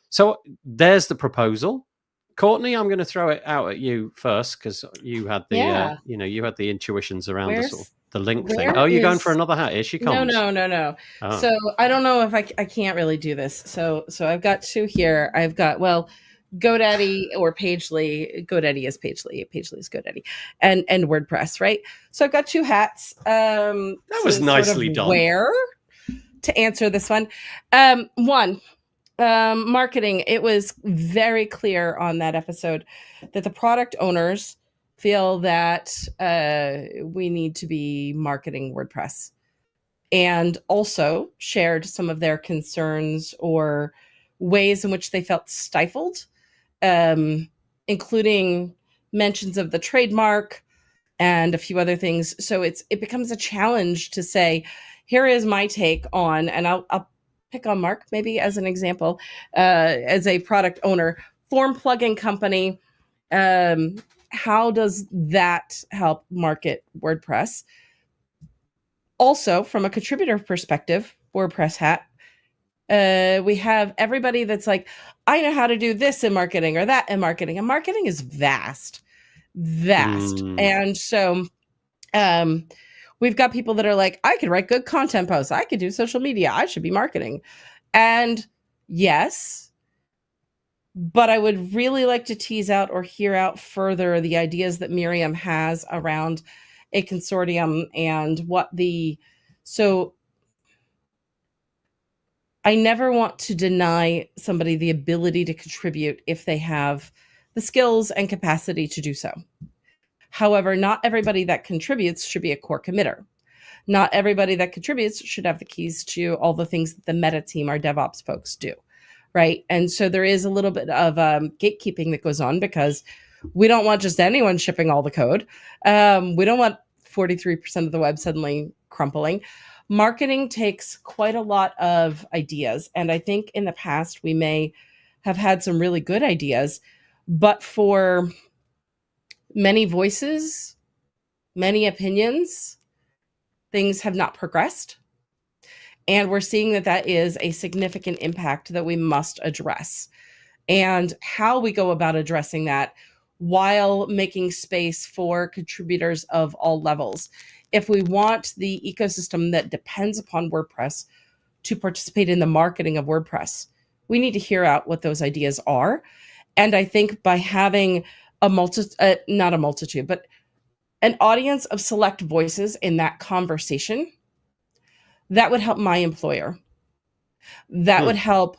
so there's the proposal. Courtney, I'm going to throw it out at you first because you had the you had the intuitions around the link thing. Oh, you're going for another hat. Here she comes. No. Oh. So I don't know if I can't really do this. So I've got two here. I've got, GoDaddy or Pagely. GoDaddy is Pagely. Pagely is GoDaddy, and WordPress, right? So I've got two hats. That was nicely done. Where to answer this one? Marketing. It was very clear on that episode that the product owners feel that we need to be marketing WordPress, and also shared some of their concerns or ways in which they felt stifled, including mentions of the trademark and a few other things. So it becomes a challenge to say, here is my take on, and I'll pick on Mark maybe as an example, as a product owner, form plugin company. How does that help market WordPress? Also, from a contributor perspective, WordPress hat, we have everybody that's like, I know how to do this in marketing or that in marketing. And marketing is vast. And so we've got people that are like, I could write good content posts. I could do social media. I should be marketing. And yes, but I would really like to tease out or hear out further the ideas that Miriam has around a consortium and what so I never want to deny somebody the ability to contribute if they have the skills and capacity to do so. However, not everybody that contributes should be a core committer. Not everybody that contributes should have the keys to all the things that the meta team, our DevOps folks, do, right? And so there is a little bit of gatekeeping that goes on, because we don't want just anyone shipping all the code. We don't want 43% of the web suddenly crumpling. Marketing takes quite a lot of ideas. And I think in the past, we may have had some really good ideas, but for many voices, many opinions, things have not progressed. And we're seeing that that is a significant impact that we must address. And how we go about addressing that while making space for contributors of all levels. If we want the ecosystem that depends upon WordPress to participate in the marketing of WordPress, we need to hear out what those ideas are. And I think by having not a multitude, but an audience of select voices in that conversation, that would help my employer. That would help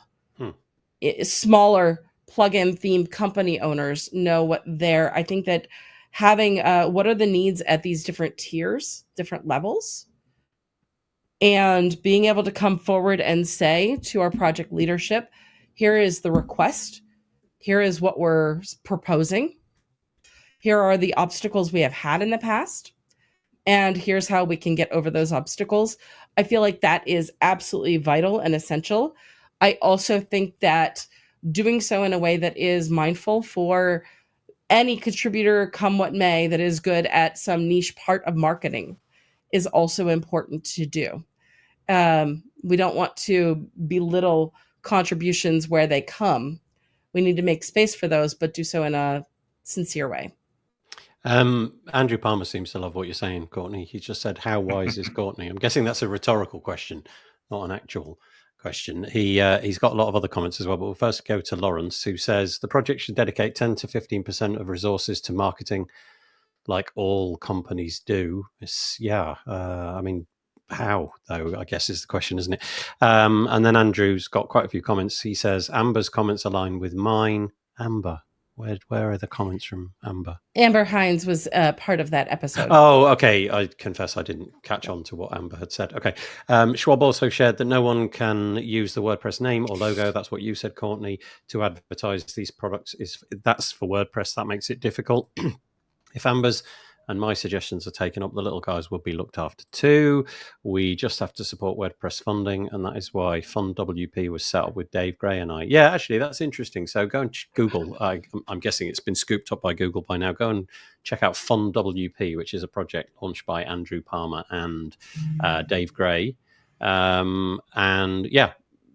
smaller plugin themed company owners know what I think that having what are the needs at these different tiers, different levels, and being able to come forward and say to our project leadership, here is the request, here is what we're proposing, here are the obstacles we have had in the past, and here's how we can get over those obstacles. I feel like that is absolutely vital and essential. I also think that doing so in a way that is mindful for any contributor, come what may, that is good at some niche part of marketing is also important to do. We don't want to belittle contributions where they come. We need to make space for those, but do so in a sincere way. Andrew Palmer seems to love what you're saying, Courtney. He just said, how wise is Courtney? I'm guessing that's a rhetorical question, not an actual question. He's got a lot of other comments as well, but we'll first go to Lawrence, who says the project should dedicate 10 to 15% of resources to marketing, like all companies do. I mean, how, though, I guess is the question, isn't it? And then Andrew's got quite a few comments. He says, Amber's comments align with mine. Amber. Where are the comments from Amber? Amber Hines was part of that episode. Oh, okay. I confess I didn't catch on to what Amber had said. Okay. Schwab also shared that no one can use the WordPress name or logo. That's what you said, Courtney, to advertise these products. That's for WordPress. That makes it difficult. If Amber's and my suggestions are taken up, the little guys will be looked after too. We just have to support WordPress funding, and that is why Fund WP was set up with Dave Gray and I. Yeah, actually, that's interesting. So go and Google. I'm guessing it's been scooped up by Google by now. Go and check out Fund WP, which is a project launched by Andrew Palmer and Dave Gray. And yeah,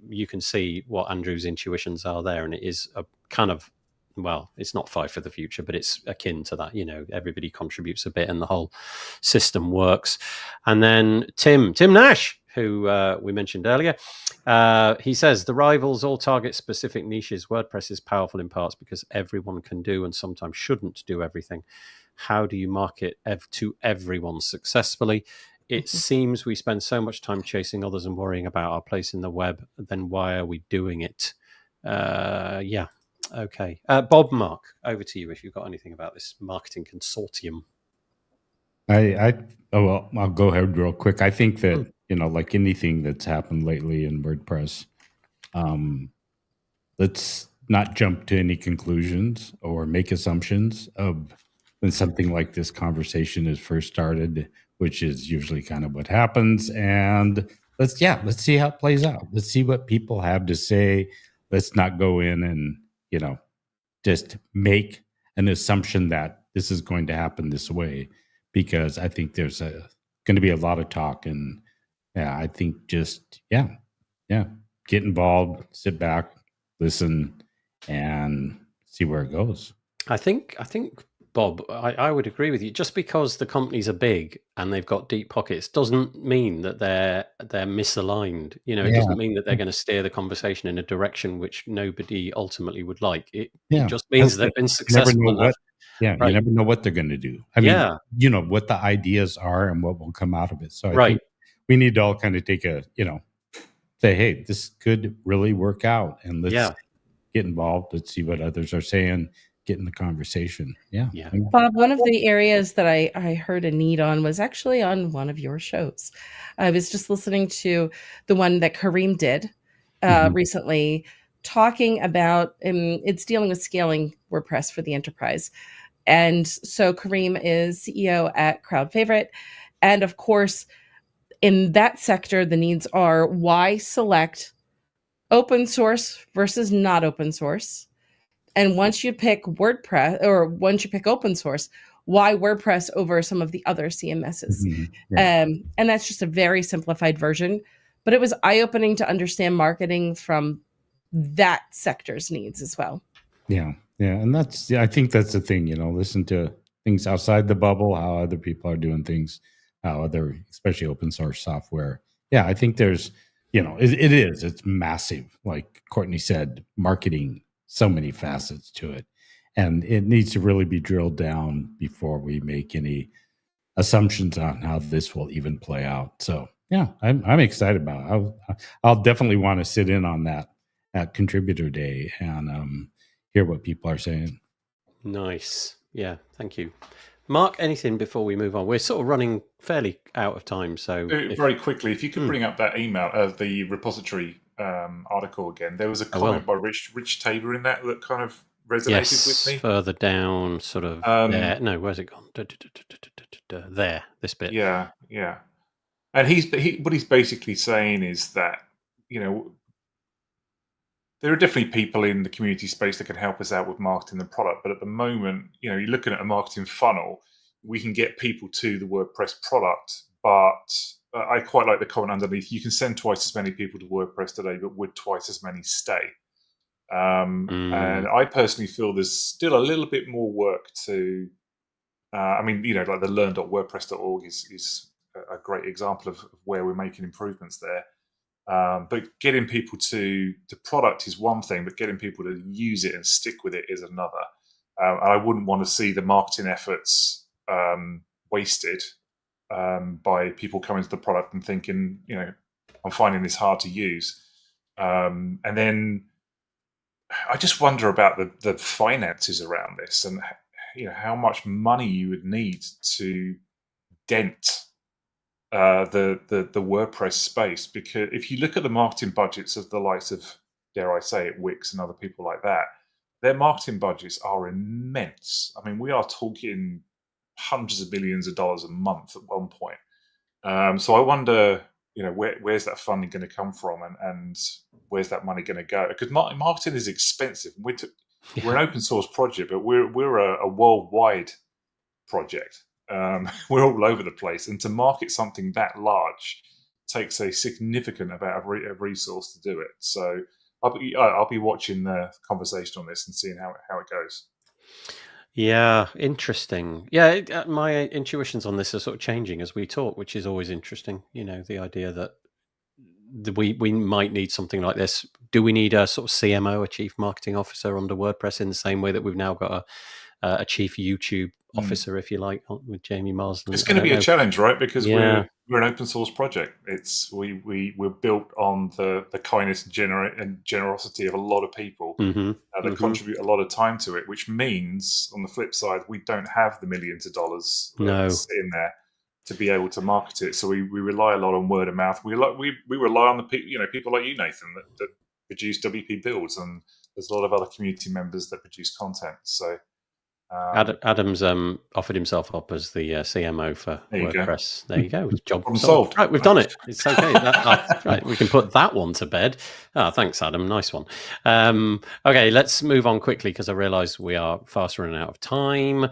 you can see what Andrew's intuitions are there, and it is a kind of, well, it's not Five for the Future, but it's akin to that. You know, everybody contributes a bit and the whole system works. And then Tim Nash, who we mentioned earlier, he says, the rivals all target specific niches. WordPress is powerful in parts because everyone can do and sometimes shouldn't do everything. How do you market to everyone successfully? It seems we spend so much time chasing others and worrying about our place in the web. Then why are we doing it? Yeah. Okay. Bob, Mark, over to you if you've got anything about this marketing consortium. I'll go ahead real quick. I think that, like anything that's happened lately in WordPress, let's not jump to any conclusions or make assumptions of when something like this conversation is first started, which is usually kind of what happens. And let's see how it plays out. Let's see what people have to say. Let's not go in and just make an assumption that this is going to happen this way, because I think there's going to be a lot of talk. And I think just, get involved, sit back, listen, and see where it goes. I think, Bob, I would agree with you. Just because the companies are big and they've got deep pockets doesn't mean that they're misaligned. It doesn't mean that they're going to steer the conversation in a direction which nobody ultimately would like. It just means they've been successful enough. You never know what they're going to do. I mean, what the ideas are and what will come out of it. So I think we need to all kind of take say, hey, this could really work out, and let's Yeah. get involved. Let's see what others are saying. Get in the conversation. Yeah. Yeah. Bob, one of the areas that I heard a need on was actually on one of your shows. I was just listening to the one that Kareem did recently, talking about it's dealing with scaling WordPress for the enterprise. And so Kareem is CEO at Crowd Favorite. And of course, in that sector, the needs are why select open source versus not open source. And once you pick WordPress, or once you pick open source, why WordPress over some of the other CMSs? Yeah. And that's just a very simplified version. But it was eye-opening to understand marketing from that sector's needs as well. Yeah. Yeah. And I think that's the thing, listen to things outside the bubble, how other people are doing things, how other, especially open source software. Yeah. I think there's, it's massive. Like Courtney said, marketing, so many facets to it. And it needs to really be drilled down before we make any assumptions on how this will even play out. So yeah, I'm excited about it. I'll definitely want to sit in on that at Contributor Day and hear what people are saying. Nice. Yeah, thank you. Mark, anything before we move on? We're sort of running fairly out of time. So very quickly, if you could bring up that email, the repository article again. There was a comment by Rich Tabor in that kind of resonated with me. Further down, sort of there. No, where's it gone? There, this bit. Yeah. And what he's basically saying is that, there are definitely people in the community space that can help us out with marketing the product. But at the moment, you're looking at a marketing funnel. We can get people to the WordPress product, but I quite like the comment underneath. You can send twice as many people to WordPress today, but would twice as many stay? And I personally feel there's still a little bit more work to. Like the learn.wordpress.org is a great example of where we're making improvements there. But getting people to the product is one thing, but getting people to use it and stick with it is another. And I wouldn't want to see the marketing efforts wasted by people coming to the product and thinking, I'm finding this hard to use. And then I just wonder about the finances around this and how much money you would need to dent the WordPress space, because if you look at the marketing budgets of the likes of, dare I say it, Wix and other people like that, their marketing budgets are immense. I mean, we are talking hundreds of millions of dollars a month at one point. So I wonder, where's that funding going to come from, and where's that money going to go? Because marketing is expensive. We're an open source project, but we're a worldwide project. We're all over the place, and to market something that large takes a significant amount of resource to do it. So I'll be watching the conversation on this and seeing how it goes. Yeah, interesting. Yeah, my intuitions on this are sort of changing as we talk, which is always interesting. The idea that we might need something like this. Do we need a sort of CMO, a chief marketing officer under WordPress, in the same way that we've now got a chief YouTube officer, if you like, with Jamie Marsden? It's going to be a challenge, right? Because we're an open source project. We're built on the kindness and generosity of a lot of people that contribute a lot of time to it, which means on the flip side, we don't have the millions of dollars in there to be able to market it. So we rely a lot on word of mouth. We rely on the people like you, Nathan, that produce WP builds, and there's a lot of other community members that produce content. So Adam's offered himself up as the CMO for WordPress. There you go. Job solved. Right, we've done it. It's okay. Right, we can put that one to bed. Thanks, Adam. Nice one. Okay, let's move on quickly because I realise we are fast running out of time.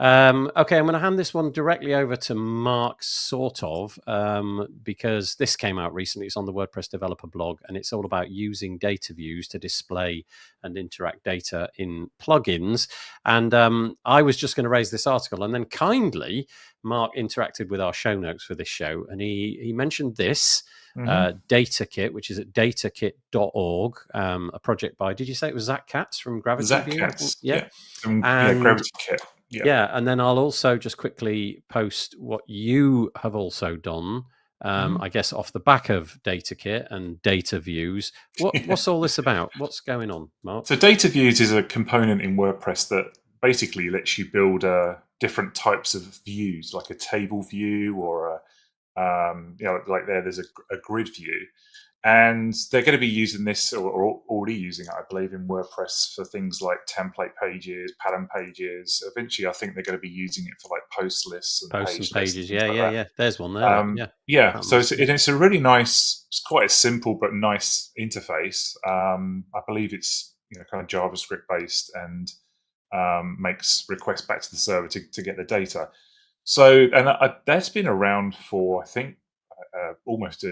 Okay, I'm going to hand this one directly over to Mark, sort of, because this came out recently. It's on the WordPress developer blog, and it's all about using data views to display and interact data in plugins. And I was just going to raise this article, and then kindly Mark interacted with our show notes for this show, and he mentioned this data kit, which is at datakit.org, a project by, did you say it was Zach Katz from Gravity View? Katz, yeah. Gravity Kit. Yeah, and then I'll also just quickly post what you have also done I guess off the back of DataKit and data views. What's all this about? What's going on, Mark? So data views is a component in WordPress that basically lets you build different types of views, like a table view or like there's a grid view. And they're going to be using this, or already using it, I believe, in WordPress for things like template pages, pattern pages. Eventually, I think they're going to be using it for like post lists and pages. Yeah. There's one there. Yeah. So it's a really nice, it's quite a simple but nice interface. I believe it's kind of JavaScript based and makes requests back to the server to get the data. So that's been around for I think almost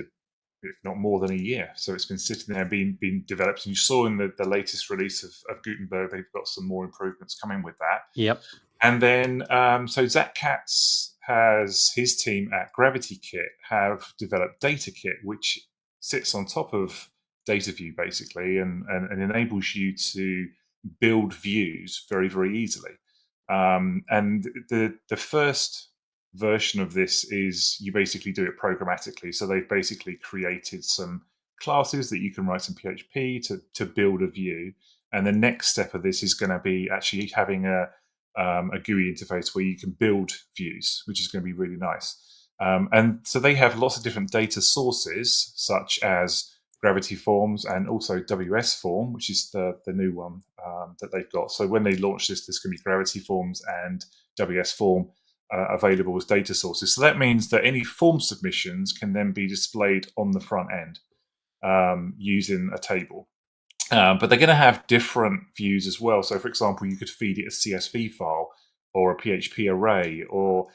if not more than a year. So it's been sitting there being developed. And you saw in the latest release of Gutenberg, they've got some more improvements coming with that. Yep. And then, so Zach Katz has his team at GravityKit have developed DataKit, which sits on top of DataView basically and enables you to build views very, very easily. And the first version of this is you basically do it programmatically. So they've basically created some classes that you can write in PHP to build a view. And the next step of this is going to be actually having a GUI interface where you can build views, which is going to be really nice. And so they have lots of different data sources, such as Gravity Forms and also WS Form, which is the new one that they've got. So when they launch this, there's going to be Gravity Forms and WS Form available as data sources. So that means that any form submissions can then be displayed on the front end using a table. But they're going to have different views as well. So, for example, you could feed it a CSV file or a PHP array, or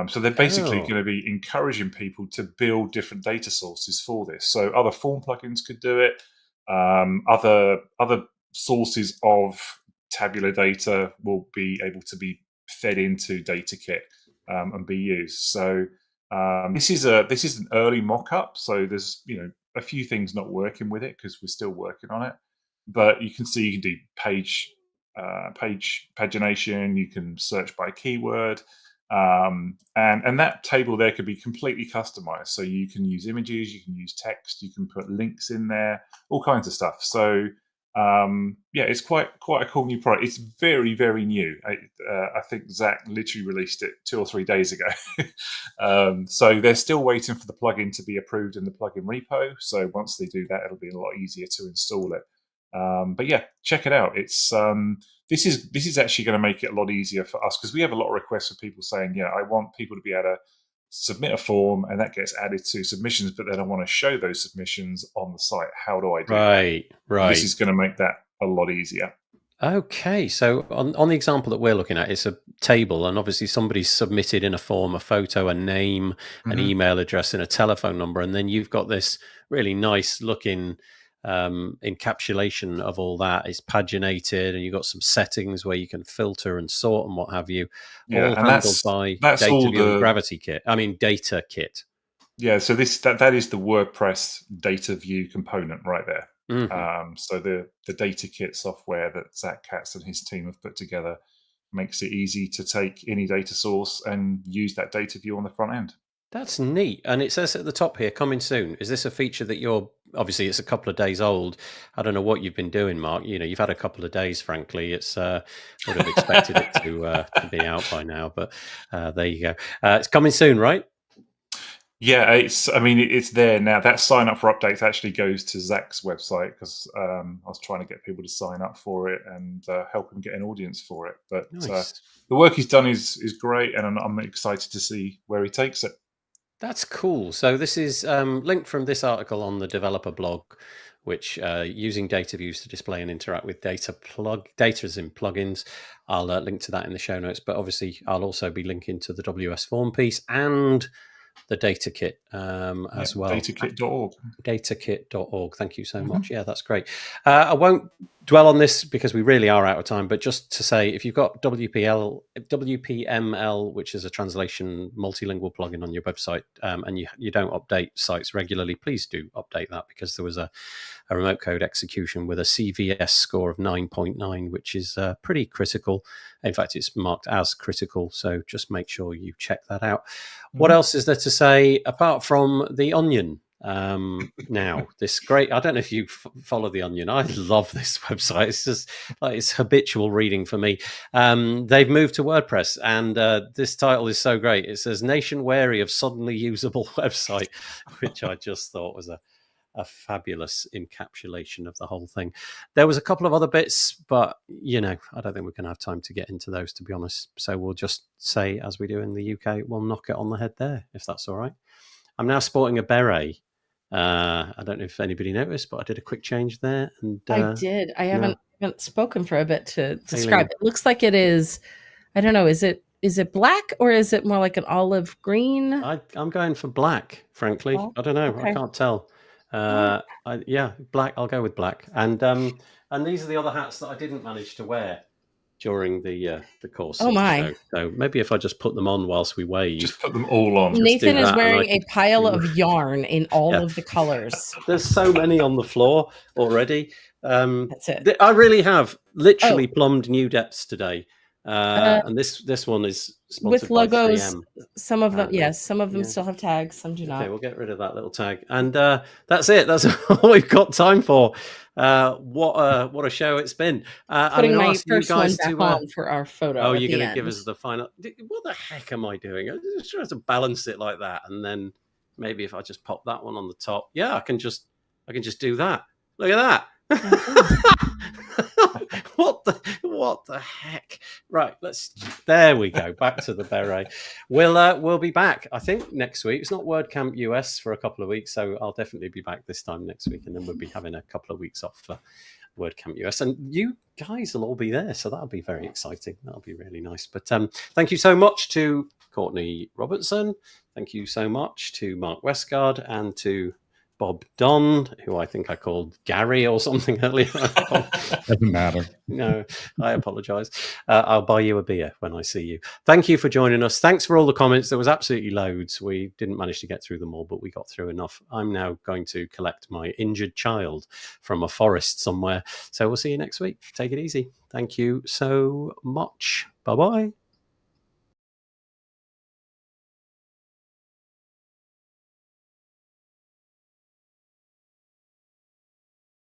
so they're basically going to be encouraging people to build different data sources for this. So other form plugins could do it. Other sources of tabular data will be able to be fed into DataKit and be used. So this is an early mock-up. So there's a few things not working with it because we're still working on it. But you can see you can do page pagination. You can search by keyword, and that table there could be completely customized. So you can use images, you can use text, you can put links in there, all kinds of stuff. So it's quite a cool new product. It's very, very new. I think Zach literally released it 2 or 3 days ago. So they're still waiting for the plugin to be approved in the plugin repo. So once they do that, it'll be a lot easier to install it. But yeah, check it out. It's this is actually going to make it a lot easier for us because we have a lot of requests for people saying, I want people to be able to submit a form and that gets added to submissions, but then I want to show those submissions on the site. How do I do that? Right. This is going to make that a lot easier. Okay, so on the example that we're looking at, it's a table, and obviously somebody's submitted in a form a photo, a name, an email address, and a telephone number, and then you've got this really nice looking encapsulation of all that. It's paginated, and you've got some settings where you can filter and sort and what have you. All handled by DataView and GravityKit. I mean DataKit. Yeah, so that is the WordPress DataView component right there. So the DataKit software that Zach Katz and his team have put together makes it easy to take any data source and use that data view on the front end. That's neat. And it says at the top here, coming soon. Is this a feature that obviously it's a couple of days old. I don't know what you've been doing, Mark. You've had a couple of days, frankly. It's would have expected it to be out by now, but there you go. It's coming soon, right? Yeah, it's there now. That sign up for updates actually goes to Zach's website because I was trying to get people to sign up for it and help him get an audience for it. But nice. The work he's done is great, and I'm excited to see where he takes it. That's cool. So this is linked from this article on the developer blog, which using data views to display and interact with data as in plugins. I'll link to that in the show notes, but obviously I'll also be linking to the WS Form piece and the DataKit as well. Datakit.org. Datakit.org. Thank you so much. Yeah, that's great. I won't dwell on this because we really are out of time, but just to say, if you've got WPML, which is a translation multilingual plugin on your website, and you don't update sites regularly, please do update that, because there was a remote code execution with a CVS score of 9.9, which is pretty critical. In fact, it's marked as critical, so just make sure you check that out. What else is there to say apart from the Onion? Now, this great, I don't know if you follow the Onion. I love this website. It's just like, it's habitual reading for me. They've moved to WordPress, and this title is so great. It says "Nation Wary of Suddenly Usable Website," which I just thought was a fabulous encapsulation of the whole thing. There was a couple of other bits, but I don't think we're going to have time to get into those, to be honest. So we'll just say, as we do in the UK, we'll knock it on the head there, if that's all right. I'm now sporting a beret. I don't know if anybody noticed, but I did a quick change there. And I did. I haven't spoken for a bit to describe it. It looks like it is, I don't know, is it black, or is it more like an olive green? I'm going for black, frankly. Oh, I don't know. Okay. I can't tell. Black. I'll go with black. And these are the other hats that I didn't manage to wear during the course. Oh my! So maybe if I just put them on whilst we wave, just put them all on. Nathan is wearing a pile of yarn in all of the colors. There's so many on the floor already. That's it. I really have literally plumbed new depths today. And this one is sponsored with logos. By 3M. Some of them, yes, some of them still have tags, some do not. Okay, we'll get rid of that little tag, and that's it. That's all we've got time for. What a show it's been. Putting my first one back on for our photo. Oh, you're going to give us the final. What the heck am I doing? I'm just trying to balance it like that, and then maybe if I just pop that one on the top, I can just do that. Look at that. What the heck? Right, there we go. Back to the beret. We'll be back, I think, next week. It's not WordCamp US for a couple of weeks, so I'll definitely be back this time next week, and then we'll be having a couple of weeks off for WordCamp US, and you guys will all be there, so that'll be very exciting. That'll be really nice. But thank you so much to Courtney Robertson. Thank you so much to Mark Westguard and to Bob Don, who I think I called Gary or something earlier. Doesn't matter. No, I apologize. I'll buy you a beer when I see you. Thank you for joining us. Thanks for all the comments. There was absolutely loads. We didn't manage to get through them all, but we got through enough. I'm now going to collect my injured child from a forest somewhere. So we'll see you next week. Take it easy. Thank you so much. Bye-bye.